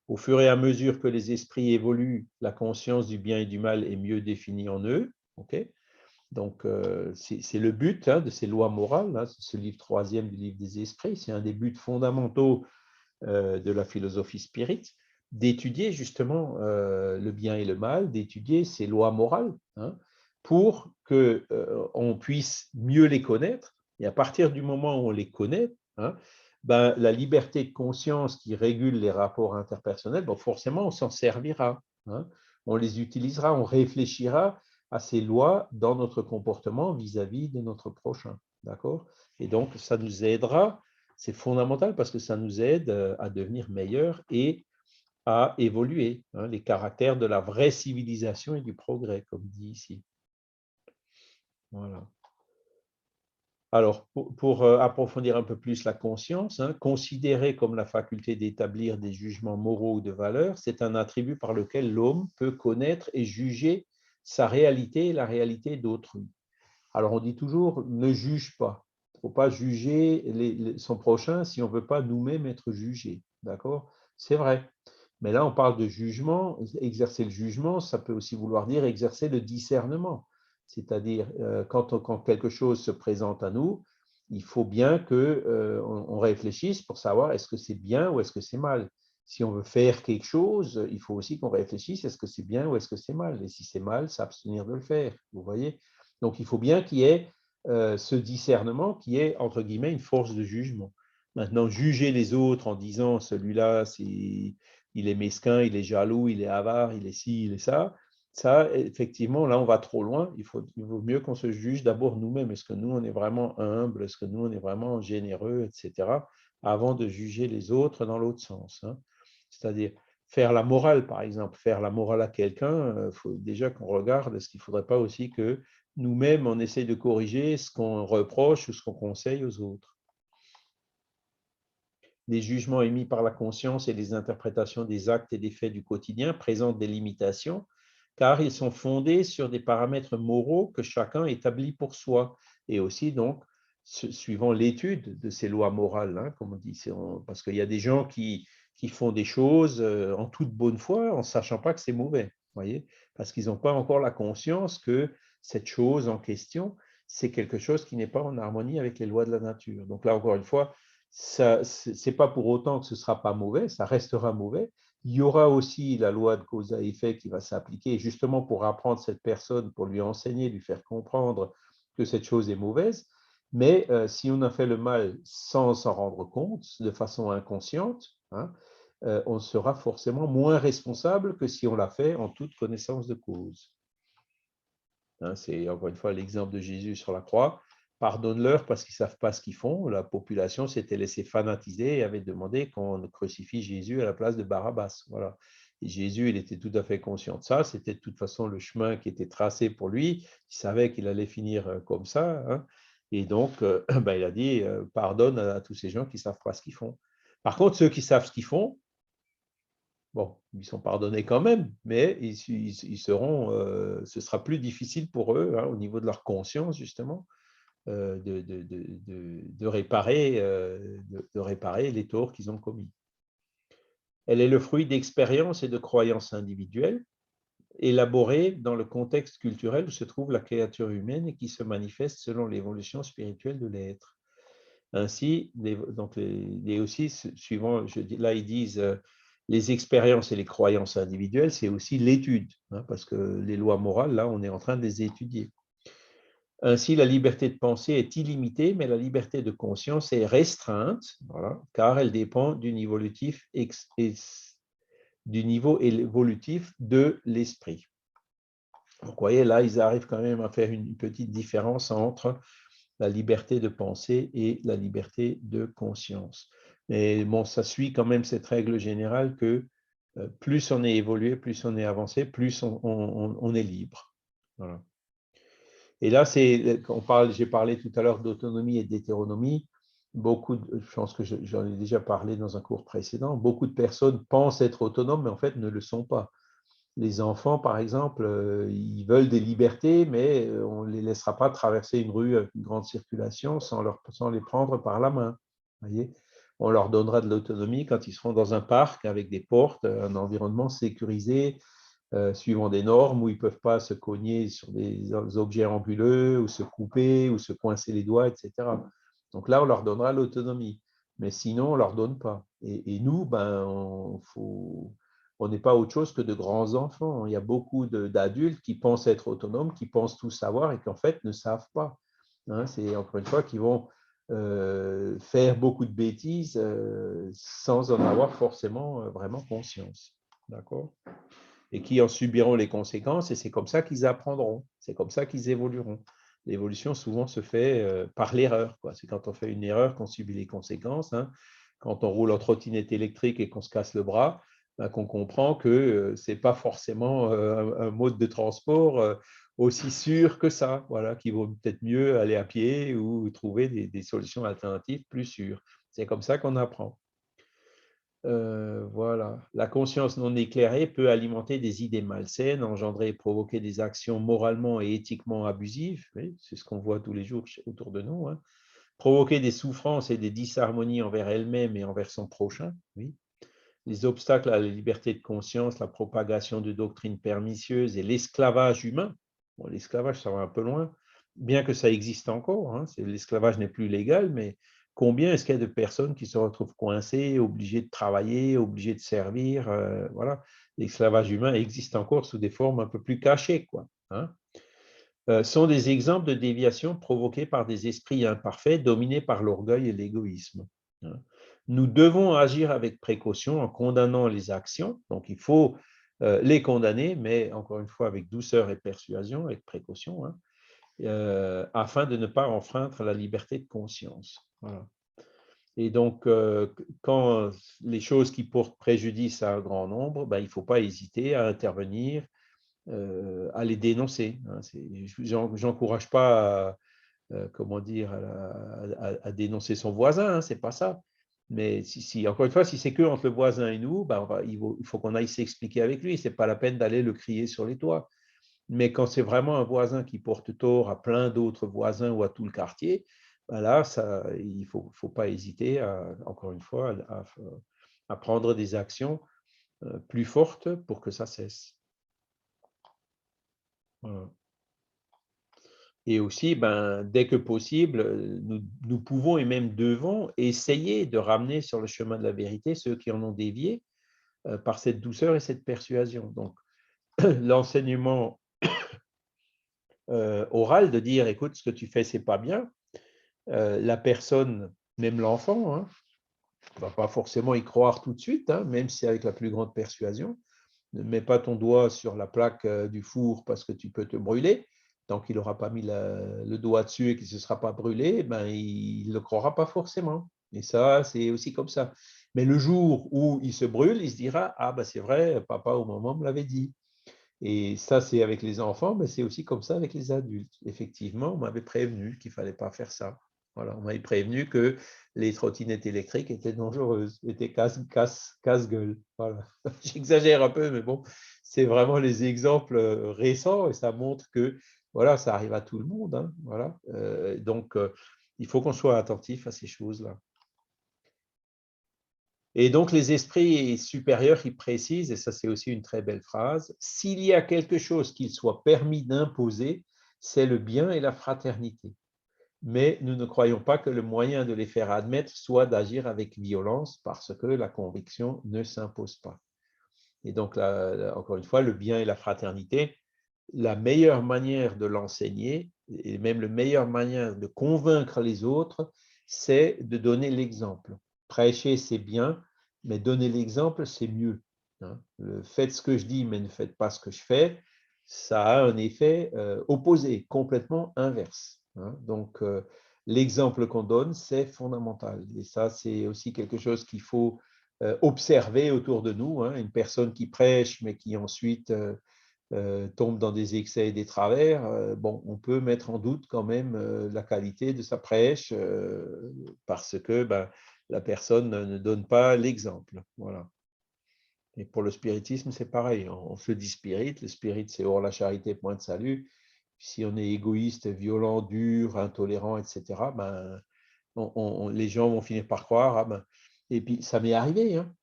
Au fur et à mesure que les esprits évoluent, la conscience du bien et du mal est mieux définie en eux. Okay. Donc, c'est le but de ces lois morales, hein, c'est ce livre 3e du livre des esprits, c'est un des buts fondamentaux de la philosophie spirit, d'étudier justement le bien et le mal, d'étudier ces lois morales, hein, pour qu'on puisse mieux les connaître. Et à partir du moment où on les connaît, hein, la liberté de conscience qui régule les rapports interpersonnels, forcément, on s'en servira. Hein, on les utilisera, on réfléchira à ces lois dans notre comportement vis-à-vis de notre prochain. D'accord ? Et donc, ça nous aidera. C'est fondamental parce que ça nous aide à devenir meilleurs et à évoluer, hein, les caractères de la vraie civilisation et du progrès, comme dit ici. Voilà. Alors, pour approfondir un peu plus la conscience, hein, considérée comme la faculté d'établir des jugements moraux ou de valeur, c'est un attribut par lequel l'homme peut connaître et juger sa réalité et la réalité d'autrui. Alors, on dit toujours, ne juge pas. Il ne faut pas juger son prochain si on ne veut pas nous-mêmes être jugés. D'accord? C'est vrai. Mais là, on parle de jugement. Exercer le jugement, ça peut aussi vouloir dire exercer le discernement. C'est-à-dire, quand quelque chose se présente à nous, il faut bien qu'on réfléchisse pour savoir est-ce que c'est bien ou est-ce que c'est mal. Si on veut faire quelque chose, il faut aussi qu'on réfléchisse est-ce que c'est bien ou est-ce que c'est mal. Et si c'est mal, s'abstenir de le faire. Vous voyez? Donc, il faut bien qu'il y ait ce discernement qui est, entre guillemets, une force de jugement. Maintenant, juger les autres en disant celui-là, il est mesquin, il est jaloux, il est avare, il est ci, il est ça, ça, effectivement, là, on va trop loin. Il vaut mieux qu'on se juge d'abord nous-mêmes. Est-ce que nous, on est vraiment humble? Est-ce que nous, on est vraiment généreux, etc., avant de juger les autres dans l'autre sens, hein. C'est-à-dire, faire la morale, par exemple, faire la morale à quelqu'un, il faut déjà qu'on regarde, est-ce qu'il ne faudrait pas aussi que nous-mêmes, on essaye de corriger ce qu'on reproche ou ce qu'on conseille aux autres. Les jugements émis par la conscience et les interprétations des actes et des faits du quotidien présentent des limitations, car ils sont fondés sur des paramètres moraux que chacun établit pour soi, et aussi donc suivant l'étude de ces lois morales, hein, comme on dit, parce qu'il y a des gens qui font des choses en toute bonne foi, en ne sachant pas que c'est mauvais, voyez, parce qu'ils n'ont pas encore la conscience que cette chose en question, c'est quelque chose qui n'est pas en harmonie avec les lois de la nature. Donc là, encore une fois, ce n'est pas pour autant que ce ne sera pas mauvais, ça restera mauvais. Il y aura aussi la loi de cause à effet qui va s'appliquer justement pour apprendre cette personne, pour lui enseigner, lui faire comprendre que cette chose est mauvaise. Mais si on a fait le mal sans s'en rendre compte, de façon inconsciente, hein, on sera forcément moins responsable que si on l'a fait en toute connaissance de cause. Hein, c'est encore une fois l'exemple de Jésus sur la croix. Pardonne-leur parce qu'ils ne savent pas ce qu'ils font. La population s'était laissée fanatiser et avait demandé qu'on crucifie Jésus à la place de Barabbas. Voilà. Et Jésus, il était tout à fait conscient de ça. C'était de toute façon le chemin qui était tracé pour lui. Il savait qu'il allait finir comme ça, hein. Et donc, ben, il a dit, pardonne à tous ces gens qui ne savent pas ce qu'ils font. Par contre, ceux qui savent ce qu'ils font, bon, ils sont pardonnés quand même, mais ils seront, ce sera plus difficile pour eux, hein, au niveau de leur conscience, justement, de réparer les torts qu'ils ont commis. Elle est le fruit d'expériences et de croyances individuelles, élaborées dans le contexte culturel où se trouve la créature humaine et qui se manifeste selon l'évolution spirituelle de l'être. Ainsi, aussi, suivant, là, ils disent les expériences et les croyances individuelles, c'est aussi l'étude, hein, parce que les lois morales, là, on est en train de les étudier. Ainsi, la liberté de penser est illimitée, mais la liberté de conscience est restreinte, voilà, car elle dépend du niveau évolutif de l'esprit. Donc, vous voyez, là, ils arrivent quand même à faire une petite différence entre la liberté de penser et la liberté de conscience. Mais bon, ça suit quand même cette règle générale que plus on est évolué, plus on est avancé, plus on est libre. Voilà. Et là, j'ai parlé tout à l'heure d'autonomie et d'hétéronomie. Je pense que j'en ai déjà parlé dans un cours précédent, beaucoup de personnes pensent être autonomes, mais en fait ne le sont pas. Les enfants, par exemple, ils veulent des libertés, mais on ne les laissera pas traverser une rue avec une grande circulation sans les prendre par la main. Voyez, on leur donnera de l'autonomie quand ils seront dans un parc avec des portes, un environnement sécurisé, suivant des normes où ils ne peuvent pas se cogner sur des objets anguleux ou se couper ou se coincer les doigts, etc. Donc là, on leur donnera l'autonomie. Mais sinon, on ne leur donne pas. Et nous, ben, on n'est pas autre chose que de grands enfants. Il y a beaucoup d'adultes qui pensent être autonomes, qui pensent tout savoir et qui en fait ne savent pas. Hein, c'est encore une fois qu'ils vont faire beaucoup de bêtises sans en avoir forcément vraiment conscience. D'accord? Et qui en subiront les conséquences, et c'est comme ça qu'ils apprendront, c'est comme ça qu'ils évolueront. L'évolution, souvent, se fait par l'erreur. C'est quand on fait une erreur qu'on subit les conséquences, hein. Quand on roule en trottinette électrique et qu'on se casse le bras, ben, qu'on comprend que ce n'est pas forcément un mode de transport aussi sûr que ça, voilà, qu'il vaut peut-être mieux aller à pied ou trouver des solutions alternatives plus sûres. C'est comme ça qu'on apprend. Voilà. La conscience non éclairée peut alimenter des idées malsaines, engendrer et provoquer des actions moralement et éthiquement abusives. Oui, c'est ce qu'on voit tous les jours autour de nous. Hein. Provoquer des souffrances et des disharmonies envers elle-même et envers son prochain. Oui. Les obstacles à la liberté de conscience, la propagation de doctrines pernicieuses et l'esclavage humain. Bon, l'esclavage, ça va un peu loin, bien que ça existe encore. Hein, l'esclavage n'est plus légal, mais combien est-ce qu'il y a de personnes qui se retrouvent coincées, obligées de travailler, obligées de servir voilà. L'esclavage humain existe encore sous des formes un peu plus cachées, quoi. Hein. Sont des exemples de déviations provoquées par des esprits imparfaits dominés par l'orgueil et l'égoïsme. Hein. Nous devons agir avec précaution en condamnant les actions. Donc, il faut les condamner, mais encore une fois, avec douceur et persuasion, avec précaution, hein, afin de ne pas enfreindre la liberté de conscience. Voilà. Et donc, quand les choses qui portent préjudice à un grand nombre, ben, il ne faut pas hésiter à intervenir, à les dénoncer. Hein. Je n'encourage pas comment dire, à dénoncer son voisin, hein, c'est pas ça. Mais encore une fois, si c'est que entre le voisin et nous, ben il faut qu'on aille s'expliquer avec lui. C'est pas la peine d'aller le crier sur les toits. Mais quand c'est vraiment un voisin qui porte tort à plein d'autres voisins ou à tout le quartier, ben là, il faut pas hésiter, encore une fois, à prendre des actions plus fortes pour que ça cesse. Voilà. Et aussi, ben, dès que possible, nous pouvons et même devons essayer de ramener sur le chemin de la vérité ceux qui en ont dévié par cette douceur et cette persuasion. Donc, l'enseignement oral de dire, écoute, ce que tu fais, c'est pas bien. La personne, même l'enfant, hein, ne va pas forcément y croire tout de suite, hein, même si avec la plus grande persuasion. Ne mets pas ton doigt sur la plaque du four parce que tu peux te brûler. Tant qu'il n'aura pas mis le doigt dessus et qu'il ne se sera pas brûlé, ben, il ne le croira pas forcément. Et ça, c'est aussi comme ça. Mais le jour où il se brûle, il se dira, ah ben c'est vrai, papa ou maman me l'avait dit. Et ça, c'est avec les enfants, mais c'est aussi comme ça avec les adultes. Effectivement, on m'avait prévenu qu'il ne fallait pas faire ça. Voilà, on m'avait prévenu que les trottinettes électriques étaient dangereuses, étaient casse-gueule. Voilà. J'exagère un peu, mais bon, c'est vraiment les exemples récents et ça montre que voilà, ça arrive à tout le monde. Hein, voilà. Donc, il faut qu'on soit attentif à ces choses-là. Et donc, les esprits supérieurs, ils précisent, et ça c'est aussi une très belle phrase, s'il y a quelque chose qu'il soit permis d'imposer, c'est le bien et la fraternité. Mais nous ne croyons pas que le moyen de les faire admettre soit d'agir avec violence parce que la conviction ne s'impose pas. Et donc, là, encore une fois, le bien et la fraternité, la meilleure manière de l'enseigner, et même la meilleure manière de convaincre les autres, c'est de donner l'exemple. Prêcher, c'est bien, mais donner l'exemple, c'est mieux. Hein. Faites ce que je dis, mais ne faites pas ce que je fais, ça a un effet opposé, complètement inverse. Hein. Donc, l'exemple qu'on donne, c'est fondamental. Et ça, c'est aussi quelque chose qu'il faut observer autour de nous. Hein. Une personne qui prêche, mais qui ensuite tombe dans des excès et des travers, bon, on peut mettre en doute quand même la qualité de sa prêche parce que ben, la personne ne donne pas l'exemple. Voilà. Et pour le spiritisme, c'est pareil. On se dit spirit. Le spirit, c'est hors la charité, point de salut. Si on est égoïste, violent, dur, intolérant, etc., ben, les gens vont finir par croire. Ah ben, et puis, ça m'est arrivé. Hein.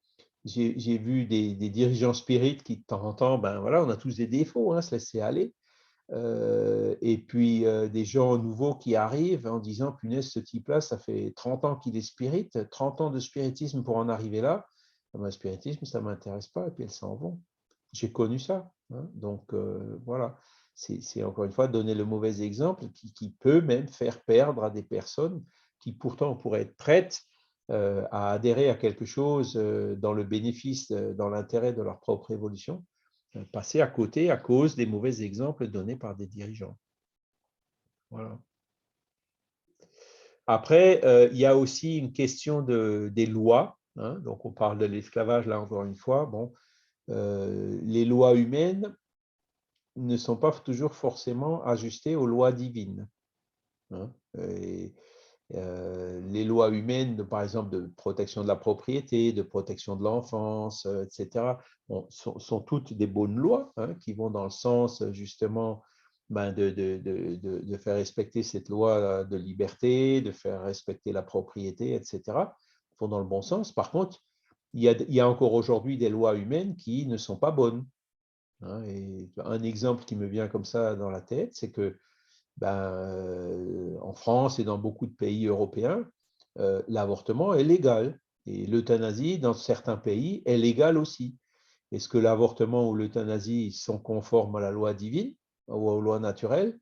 J'ai vu des dirigeants spirites qui, de temps en temps, ben voilà, on a tous des défauts, hein, se laisser aller. Et puis, des gens nouveaux qui arrivent en disant, punaise, ce type-là, ça fait 30 ans qu'il est spirit, 30 ans de spiritisme pour en arriver là. Le spiritisme, ça ne m'intéresse pas, et puis elles s'en vont. J'ai connu ça. Hein, donc, voilà. C'est encore une fois donner le mauvais exemple qui peut même faire perdre à des personnes qui pourtant pourraient être prêtes à adhérer à quelque chose dans le bénéfice, dans l'intérêt de leur propre évolution, passer à côté à cause des mauvais exemples donnés par des dirigeants. Voilà. Après, il y a aussi une question des lois. Hein, donc, on parle de l'esclavage, là, encore une fois. Bon, les lois humaines, ne sont pas toujours forcément ajustées aux lois divines. Hein. Les lois humaines, par exemple, de protection de la propriété, de protection de l'enfance, etc., sont toutes des bonnes lois, hein, qui vont dans le sens, justement, de faire respecter cette loi de liberté, de faire respecter la propriété, etc., vont dans le bon sens. Par contre, il y a encore aujourd'hui des lois humaines qui ne sont pas bonnes. Hein, et un exemple qui me vient comme ça dans la tête, c'est que en France et dans beaucoup de pays européens, l'avortement est légal. Et l'euthanasie, dans certains pays, est légale aussi. Est-ce que l'avortement ou l'euthanasie sont conformes à la loi divine ou aux lois naturelles?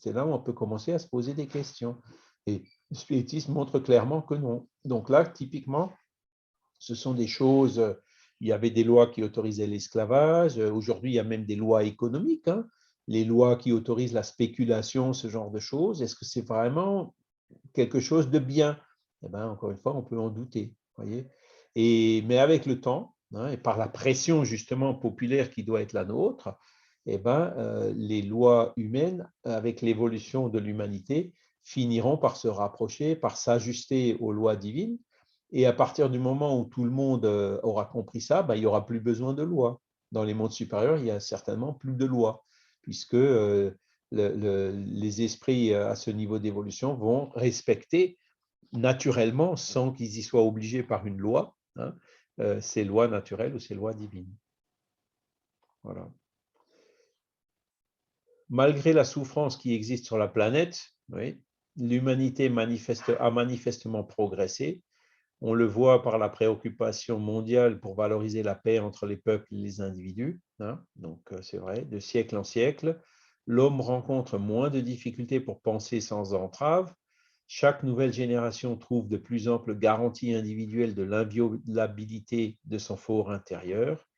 C'est là où on peut commencer à se poser des questions. Et le spiritisme montre clairement que non. Donc là, typiquement, ce sont des choses, il y avait des lois qui autorisaient l'esclavage, aujourd'hui il y a même des lois économiques, hein, les lois qui autorisent la spéculation, ce genre de choses. Est-ce que c'est vraiment quelque chose de bien? Eh bien, encore une fois, on peut en douter. Voyez. Mais avec le temps, hein, et par la pression justement populaire qui doit être la nôtre, eh ben, les lois humaines, avec l'évolution de l'humanité, finiront par se rapprocher, par s'ajuster aux lois divines. Et à partir du moment où tout le monde aura compris ça, ben, il n'y aura plus besoin de lois. Dans les mondes supérieurs, il n'y a certainement plus de lois, puisque les esprits à ce niveau d'évolution vont respecter naturellement, sans qu'ils y soient obligés par une loi, hein, ces lois naturelles ou ces lois divines. Voilà. Malgré la souffrance qui existe sur la planète, oui, l'humanité a manifestement progressé. On le voit par la préoccupation mondiale pour valoriser la paix entre les peuples et les individus. Hein. Donc, c'est vrai, de siècle en siècle, l'homme rencontre moins de difficultés pour penser sans entrave. Chaque nouvelle génération trouve de plus amples garanties individuelles de l'inviolabilité de son fort intérieur.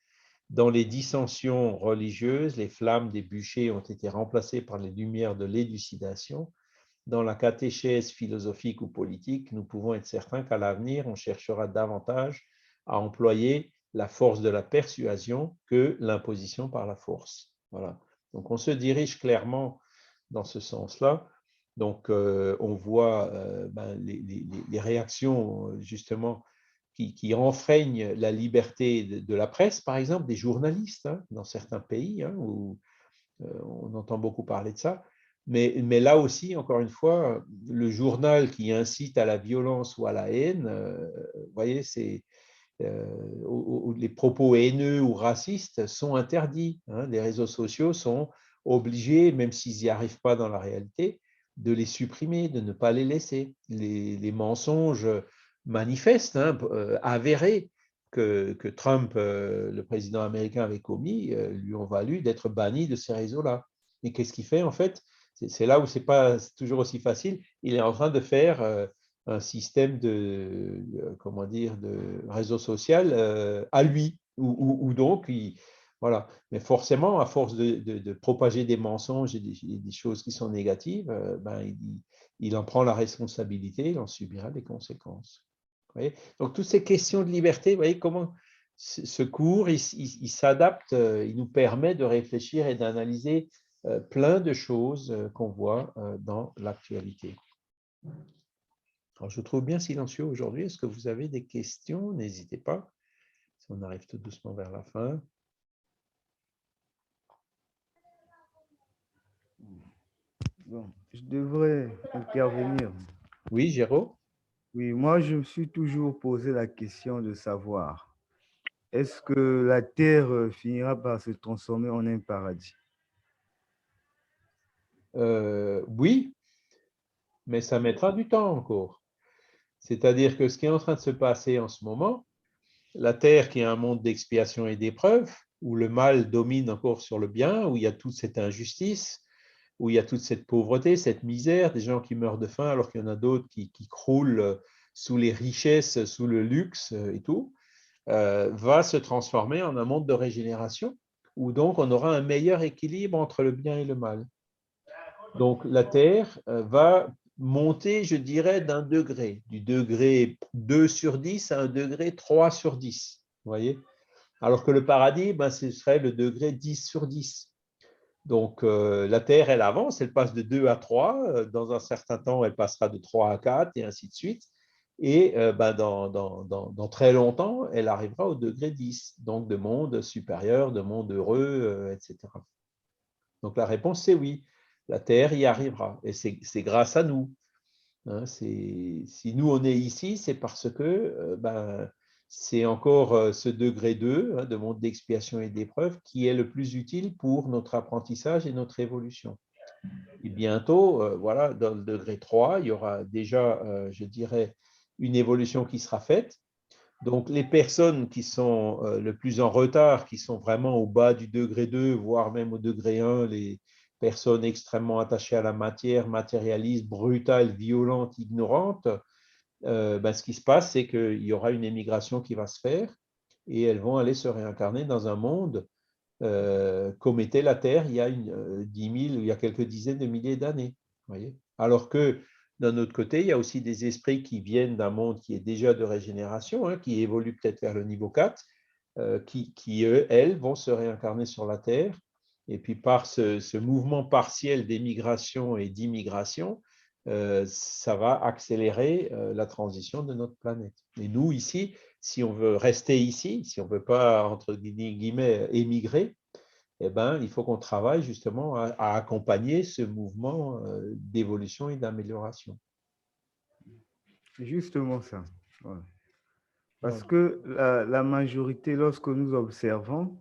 Dans les dissensions religieuses, les flammes des bûchers ont été remplacées par les lumières de l'élucidation. Dans la catéchèse philosophique ou politique, nous pouvons être certains qu'à l'avenir, on cherchera davantage à employer la force de la persuasion que l'imposition par la force. Voilà. Donc, on se dirige clairement dans ce sens-là. Donc, on voit les réactions, justement, qui enfreignent la liberté de la presse, par exemple, des journalistes, hein, dans certains pays, hein, où on entend beaucoup parler de ça. Mais là aussi, encore une fois, le journal qui incite à la violence ou à la haine, vous voyez, les propos haineux ou racistes sont interdits. Hein. Les réseaux sociaux sont obligés, même s'ils n'y arrivent pas dans la réalité, de les supprimer, de ne pas les laisser. Les mensonges manifestes, hein, avérés, que Trump, le président américain, avait commis, lui ont valu d'être banni de ces réseaux-là. Et qu'est-ce qu'il fait en fait? C'est là où c'est pas toujours aussi facile. Il est en train de faire un système comment dire, de réseau social à lui, ou donc, voilà. Mais forcément, à force de propager des mensonges et des choses qui sont négatives, il en prend la responsabilité, il en subira les conséquences. Vous voyez. Donc, toutes ces questions de liberté, vous voyez comment ce cours, il s'adapte, il nous permet de réfléchir et d'analyser plein de choses qu'on voit dans l'actualité. Alors, je trouve bien silencieux aujourd'hui. Est-ce que vous avez des questions? N'hésitez pas. Si on arrive tout doucement vers la fin. Bon, je devrais intervenir. Oui, Géraud? Oui, moi, je me suis toujours posé la question de savoir, est-ce que la Terre finira par se transformer en un paradis? Oui, mais ça mettra du temps encore. C'est-à-dire que ce qui est en train de se passer en ce moment, la Terre qui est un monde d'expiation et d'épreuve, où le mal domine encore sur le bien, où il y a toute cette injustice, où il y a toute cette pauvreté, cette misère, des gens qui meurent de faim alors qu'il y en a d'autres qui croulent sous les richesses, sous le luxe et tout, va se transformer en un monde de régénération, où donc on aura un meilleur équilibre entre le bien et le mal. Donc la Terre va monter, je dirais, d'un degré, du degré 2 sur 10 à un degré 3 sur 10. Vous voyez? Alors que le paradis, ce serait le degré 10 sur 10. Donc, la Terre, elle avance, elle passe de 2 à 3. Dans un certain temps, elle passera de 3 à 4 et ainsi de suite. Et dans très longtemps, elle arrivera au degré 10, donc de monde supérieur, de monde heureux, etc. Donc, la réponse, c'est oui. La Terre y arrivera. Et c'est grâce à nous. Hein, si nous, on est ici, c'est parce que c'est encore ce degré 2, de monde d'expiation et d'épreuve, qui est le plus utile pour notre apprentissage et notre évolution. Et bientôt, voilà, dans le degré 3, il y aura déjà, je dirais, une évolution qui sera faite. Donc, les personnes qui sont le plus en retard, qui sont vraiment au bas du degré 2, voire même au degré 1, les personnes extrêmement attachées à la matière, matérialistes, brutales, violentes, ignorantes, ce qui se passe, c'est qu'il y aura une émigration qui va se faire et elles vont aller se réincarner dans un monde comme était la Terre il y a 10 000 ou il y a quelques dizaines de milliers d'années. Alors que d'un autre côté, il y a aussi des esprits qui viennent d'un monde qui est déjà de régénération, qui évolue peut-être vers le niveau 4, qui elles, vont se réincarner sur la Terre. Et puis par ce mouvement partiel d'émigration et d'immigration, ça va accélérer la transition de notre planète. Et nous, ici, si on veut rester ici, si on ne veut pas, entre guillemets, émigrer, eh ben, il faut qu'on travaille justement à accompagner ce mouvement d'évolution et d'amélioration. C'est justement ça. Ouais. Parce Voilà. que la majorité, lorsque nous observons,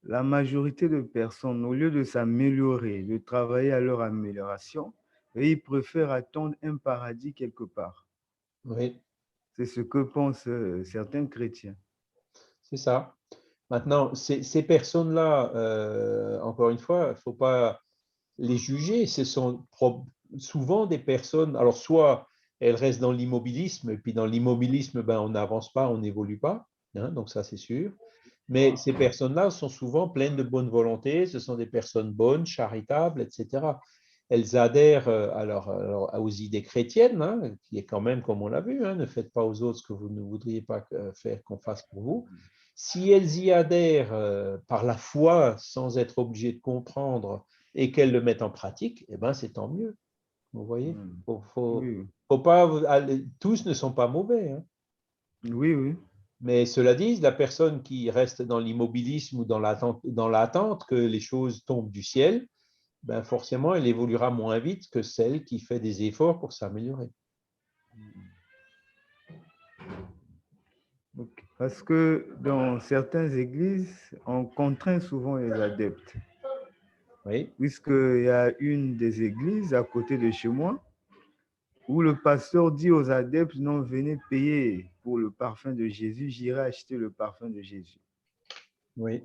la majorité de personnes, au lieu de s'améliorer, de travailler à leur amélioration, ils préfèrent attendre un paradis quelque part. Oui, C'est ce que pensent certains chrétiens. c'est ça. Maintenant, ces personnes-là, encore une fois, il ne faut pas les juger. Ce sont souvent des personnes, alors soit elles restent dans l'immobilisme, et puis dans l'immobilisme, on n'avance pas, on n'évolue pas, donc ça c'est sûr. Mais ces personnes-là sont souvent pleines de bonne volonté, ce sont des personnes bonnes, charitables, etc. Elles adhèrent alors, aux idées chrétiennes, qui est quand même, comme on l'a vu, ne faites pas aux autres ce que vous ne voudriez pas faire qu'on fasse pour vous. Si elles y adhèrent par la foi, sans être obligées de comprendre, et qu'elles le mettent en pratique, eh ben, c'est tant mieux. Vous voyez, Oui, faut pas tous ne sont pas mauvais. oui, oui. Mais cela dit, la personne qui reste dans l'immobilisme ou dans l'attente que les choses tombent du ciel, forcément, elle évoluera moins vite que celle qui fait des efforts pour s'améliorer. Okay. Parce que dans certaines églises, on contraint souvent les adeptes. Oui. Puisqu'il y a une des églises à côté de chez moi où le pasteur dit aux adeptes, non, venez payer pour le parfum de Jésus, j'irai acheter le parfum de Jésus. Oui.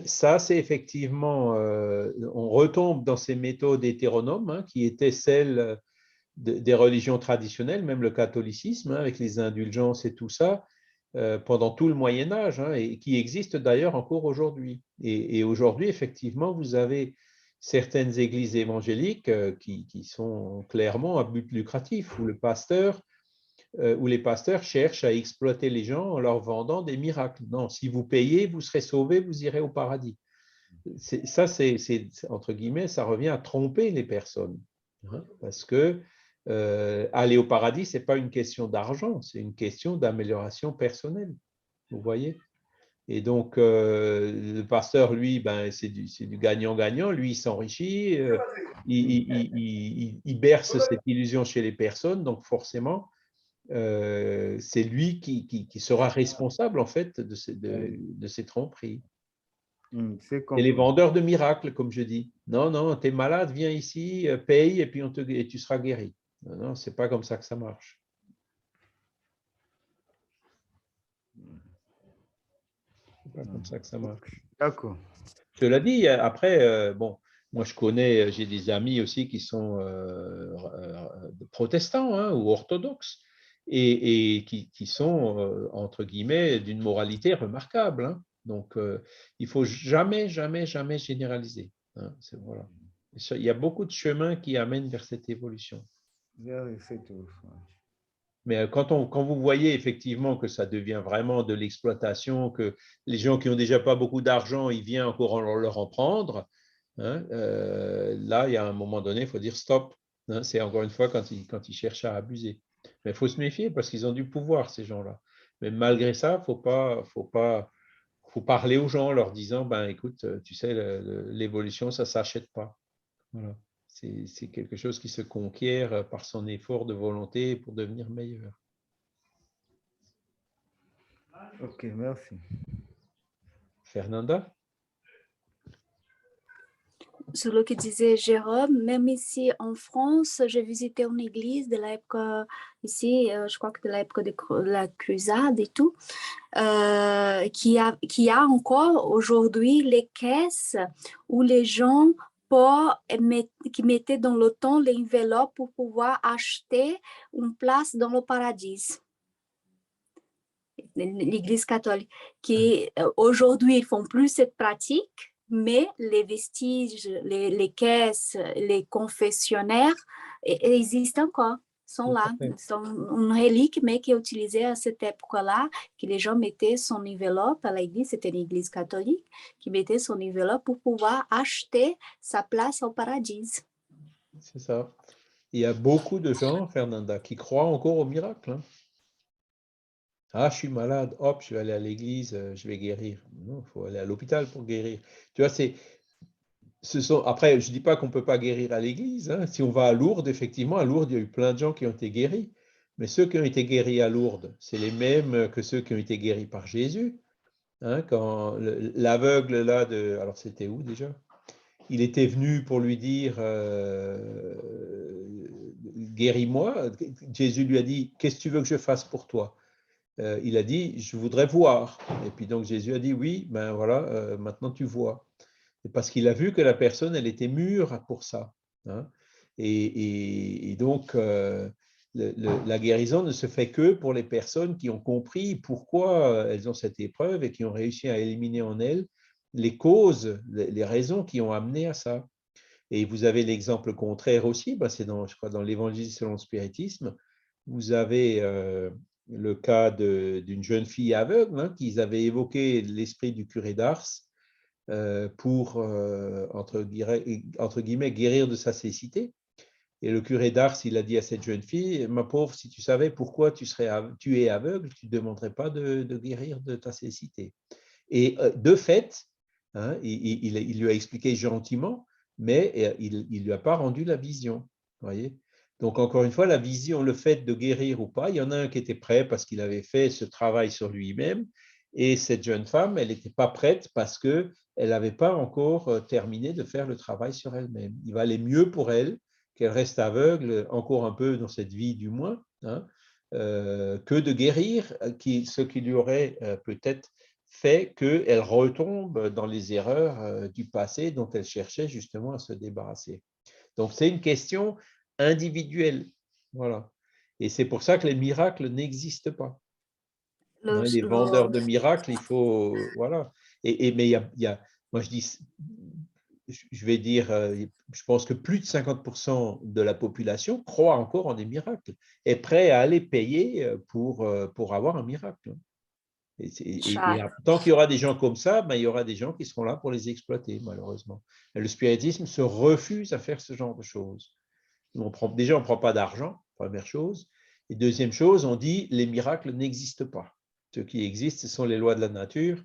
Ça, c'est effectivement, on retombe dans ces méthodes hétéronomes qui étaient celles des religions traditionnelles, même le catholicisme, avec les indulgences et tout ça, pendant tout le Moyen Âge, et qui existent d'ailleurs encore aujourd'hui. Et aujourd'hui, effectivement, vous avez certaines églises évangéliques qui sont clairement à but lucratif, où les pasteurs cherchent à exploiter les gens en leur vendant des miracles. Non, si vous payez, vous serez sauvés, vous irez au paradis. Ça, c'est entre guillemets, ça revient à tromper les personnes. Parce que aller au paradis, ce n'est pas une question d'argent, c'est une question d'amélioration personnelle. Vous voyez? Et donc, le pasteur, lui, c'est du gagnant-gagnant. Lui, il s'enrichit, il berce cette illusion chez les personnes. Donc, forcément, c'est lui qui sera responsable, en fait, de ces tromperies. C'est Et les compris. vendeurs de miracles, comme je dis. Non, non, tu es malade, viens ici, paye, et puis et tu seras guéri. Non, non, ce n'est pas comme ça que ça marche. C'est pas comme ça que ça marche. D'accord. Cela dit, après, bon, moi je connais, j'ai des amis aussi qui sont protestants ou orthodoxes et qui sont, entre guillemets, d'une moralité remarquable. Donc, il ne faut jamais, jamais, jamais généraliser. Voilà. Il y a beaucoup de chemins qui amènent vers cette évolution. Vers cette offre. Mais quand vous voyez effectivement que ça devient vraiment de l'exploitation, que les gens qui n'ont déjà pas beaucoup d'argent, ils viennent encore leur en prendre, hein, là, il y a un moment donné, il faut dire stop. Hein, c'est encore une fois quand ils cherchent à abuser. Mais il faut se méfier parce qu'ils ont du pouvoir, ces gens-là. Mais malgré ça, il faut parler aux gens en leur disant, ben, écoute, tu sais, l'évolution, ça ne s'achète pas. Voilà. C'est quelque chose qui se conquiert par son effort de volonté pour devenir meilleur. Ok, merci. Fernanda? Sur ce que disait Jérôme, même ici en France, j'ai visité une église de l'époque, ici, je crois que de l'époque de la Crusade et tout, qui a encore aujourd'hui les caisses où les gens qui mettaient dans le temps l'enveloppe pour pouvoir acheter une place dans le paradis. L'Église catholique, qui aujourd'hui, ils font plus cette pratique, mais les vestiges, les caisses, les confessionnaires existent encore, sont là, sont une relique, mais qui est utilisée à cette époque-là, que les gens mettaient son enveloppe à l'église, c'était une église catholique, qui mettait son enveloppe pour pouvoir acheter sa place au paradis. C'est ça. Il y a beaucoup de gens, Fernanda, qui croient encore au miracle. Hein. Ah, je suis malade, hop, je vais aller à l'église, je vais guérir. Non, il faut aller à l'hôpital pour guérir. Tu vois, après, je ne dis pas qu'on ne peut pas guérir à l'église. Hein. Si on va à Lourdes, effectivement, à Lourdes, il y a eu plein de gens qui ont été guéris. Mais ceux qui ont été guéris à Lourdes, c'est les mêmes que ceux qui ont été guéris par Jésus. Hein, quand l'aveugle, là, alors c'était où déjà? Il était venu pour lui dire guéris-moi. Jésus lui a dit, qu'est-ce que tu veux que je fasse pour toi? Il a dit, je voudrais voir. Et puis donc Jésus a dit, oui, ben voilà, maintenant tu vois. C'est parce qu'il a vu que la personne, elle était mûre pour ça. Hein. Et donc, la guérison ne se fait que pour les personnes qui ont compris pourquoi elles ont cette épreuve et qui ont réussi à éliminer en elles les causes, les raisons qui ont amené à ça. Et vous avez l'exemple contraire aussi, ben c'est je crois, dans l'Évangile selon le spiritisme, vous avez le cas d'une jeune fille aveugle, hein, qu'ils avaient évoqué l'esprit du curé d'Ars pour, entre guillemets, guérir de sa cécité. Et le curé d'Ars, il a dit à cette jeune fille, ma pauvre, si tu savais pourquoi tu es aveugle, tu ne demanderais pas de guérir de ta cécité. Et de fait, hein, il lui a expliqué gentiment, mais il ne lui a pas rendu la vision. Voyez. Donc, encore une fois, la vision, le fait de guérir ou pas, il y en a un qui était prêt parce qu'il avait fait ce travail sur lui-même, et cette jeune femme, elle n'était pas prête parce qu'elle n'avait pas encore terminé de faire le travail sur elle-même. Il valait mieux pour elle qu'elle reste aveugle, encore un peu dans cette vie du moins, hein, que de guérir, ce qui lui aurait peut-être fait qu'elle retombe dans les erreurs du passé dont elle cherchait justement à se débarrasser. Donc, c'est une question individuelle. Voilà. Et c'est pour ça que les miracles n'existent pas. Hein, les vendeurs de miracles, il faut… Voilà. Mais il y a, moi je dis, je vais dire, je pense que plus de 50% de la population croit encore en des miracles, est prêt à aller payer pour avoir un miracle. Et tant qu'il y aura des gens comme ça, ben, il y aura des gens qui seront là pour les exploiter, malheureusement. Et le spiritisme se refuse à faire ce genre de choses. Déjà, on ne prend pas d'argent, première chose. Et deuxième chose, on dit les miracles n'existent pas. Ce qui existe, ce sont les lois de la nature.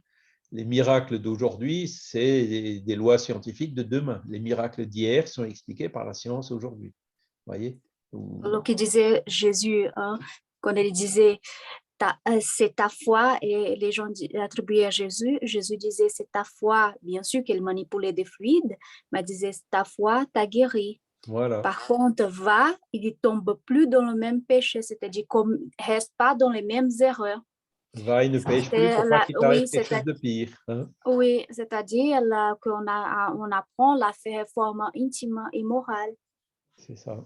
Les miracles d'aujourd'hui, c'est des lois scientifiques de demain. Les miracles d'hier sont expliqués par la science aujourd'hui. Voyez? Ce que disait Jésus, hein, quand il disait c'est ta foi, et les gens attribuaient à Jésus, Jésus disait c'est ta foi, bien sûr qu'il manipulait des fluides, mais disait ta foi t'a guéri. Voilà. Par contre, il ne tombe plus dans le même péché, c'est-à-dire qu'on ne reste pas dans les mêmes erreurs. Va et ne pêche plus pour pas qu'il t'arrive quelque chose de pire. Hein? Oui, c'est-à-dire qu'on apprend la réforme intime et morale. C'est ça.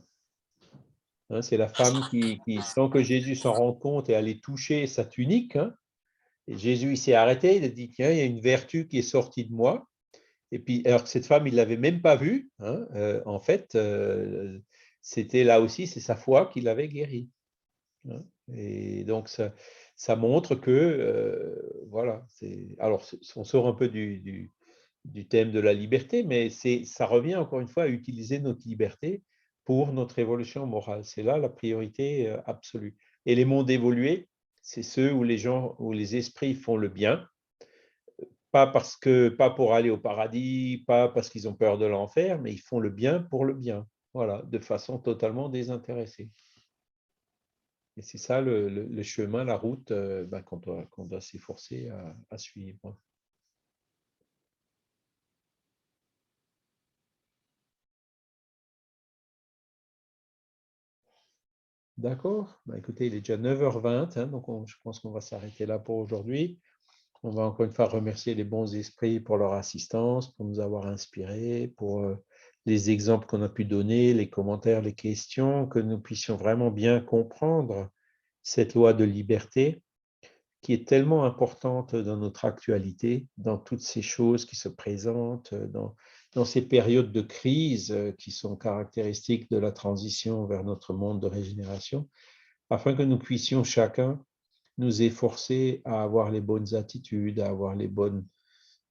Hein, c'est la femme qui, sans que Jésus s'en rende compte, est allée toucher sa tunique. Hein, et Jésus, il s'est arrêté, il a dit, tiens, il y a une vertu qui est sortie de moi. Et puis, alors que cette femme, il ne l'avait même pas vue. Hein, en fait, c'était là aussi, c'est sa foi qui l'avait guéri. Hein. Et donc, ça montre que, voilà, alors on sort un peu du thème de la liberté, mais ça revient encore une fois à utiliser notre liberté pour notre évolution morale. C'est là la priorité absolue. Et les mondes évolués, c'est ceux où les esprits font le bien, pas pour aller au paradis, pas parce qu'ils ont peur de l'enfer, mais ils font le bien pour le bien. Voilà, de façon totalement désintéressée. Et c'est ça le chemin, la route qu'on doit s'efforcer à suivre. D'accord. Écoutez, il est déjà 9h20, hein, donc je pense qu'on va s'arrêter là pour aujourd'hui. On va encore une fois remercier les bons esprits pour leur assistance, pour nous avoir inspirés, pour les exemples qu'on a pu donner, les commentaires, les questions, que nous puissions vraiment bien comprendre cette loi de liberté qui est tellement importante dans notre actualité, dans toutes ces choses qui se présentent, dans ces périodes de crise qui sont caractéristiques de la transition vers notre monde de régénération, afin que nous puissions chacun nous efforcer à avoir les bonnes attitudes, à avoir les bonnes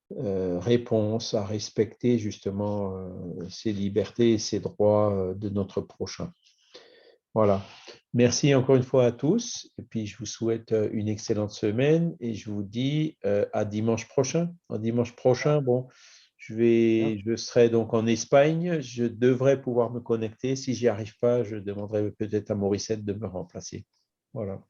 réponses, à respecter justement ces libertés et ces droits de notre prochain. Voilà. Merci encore une fois à tous. Et puis, je vous souhaite une excellente semaine et je vous dis à dimanche prochain. À dimanche prochain, bon, je serai donc en Espagne. Je devrais pouvoir me connecter. Si j'y arrive pas, je demanderai peut-être à Morissette de me remplacer. Voilà.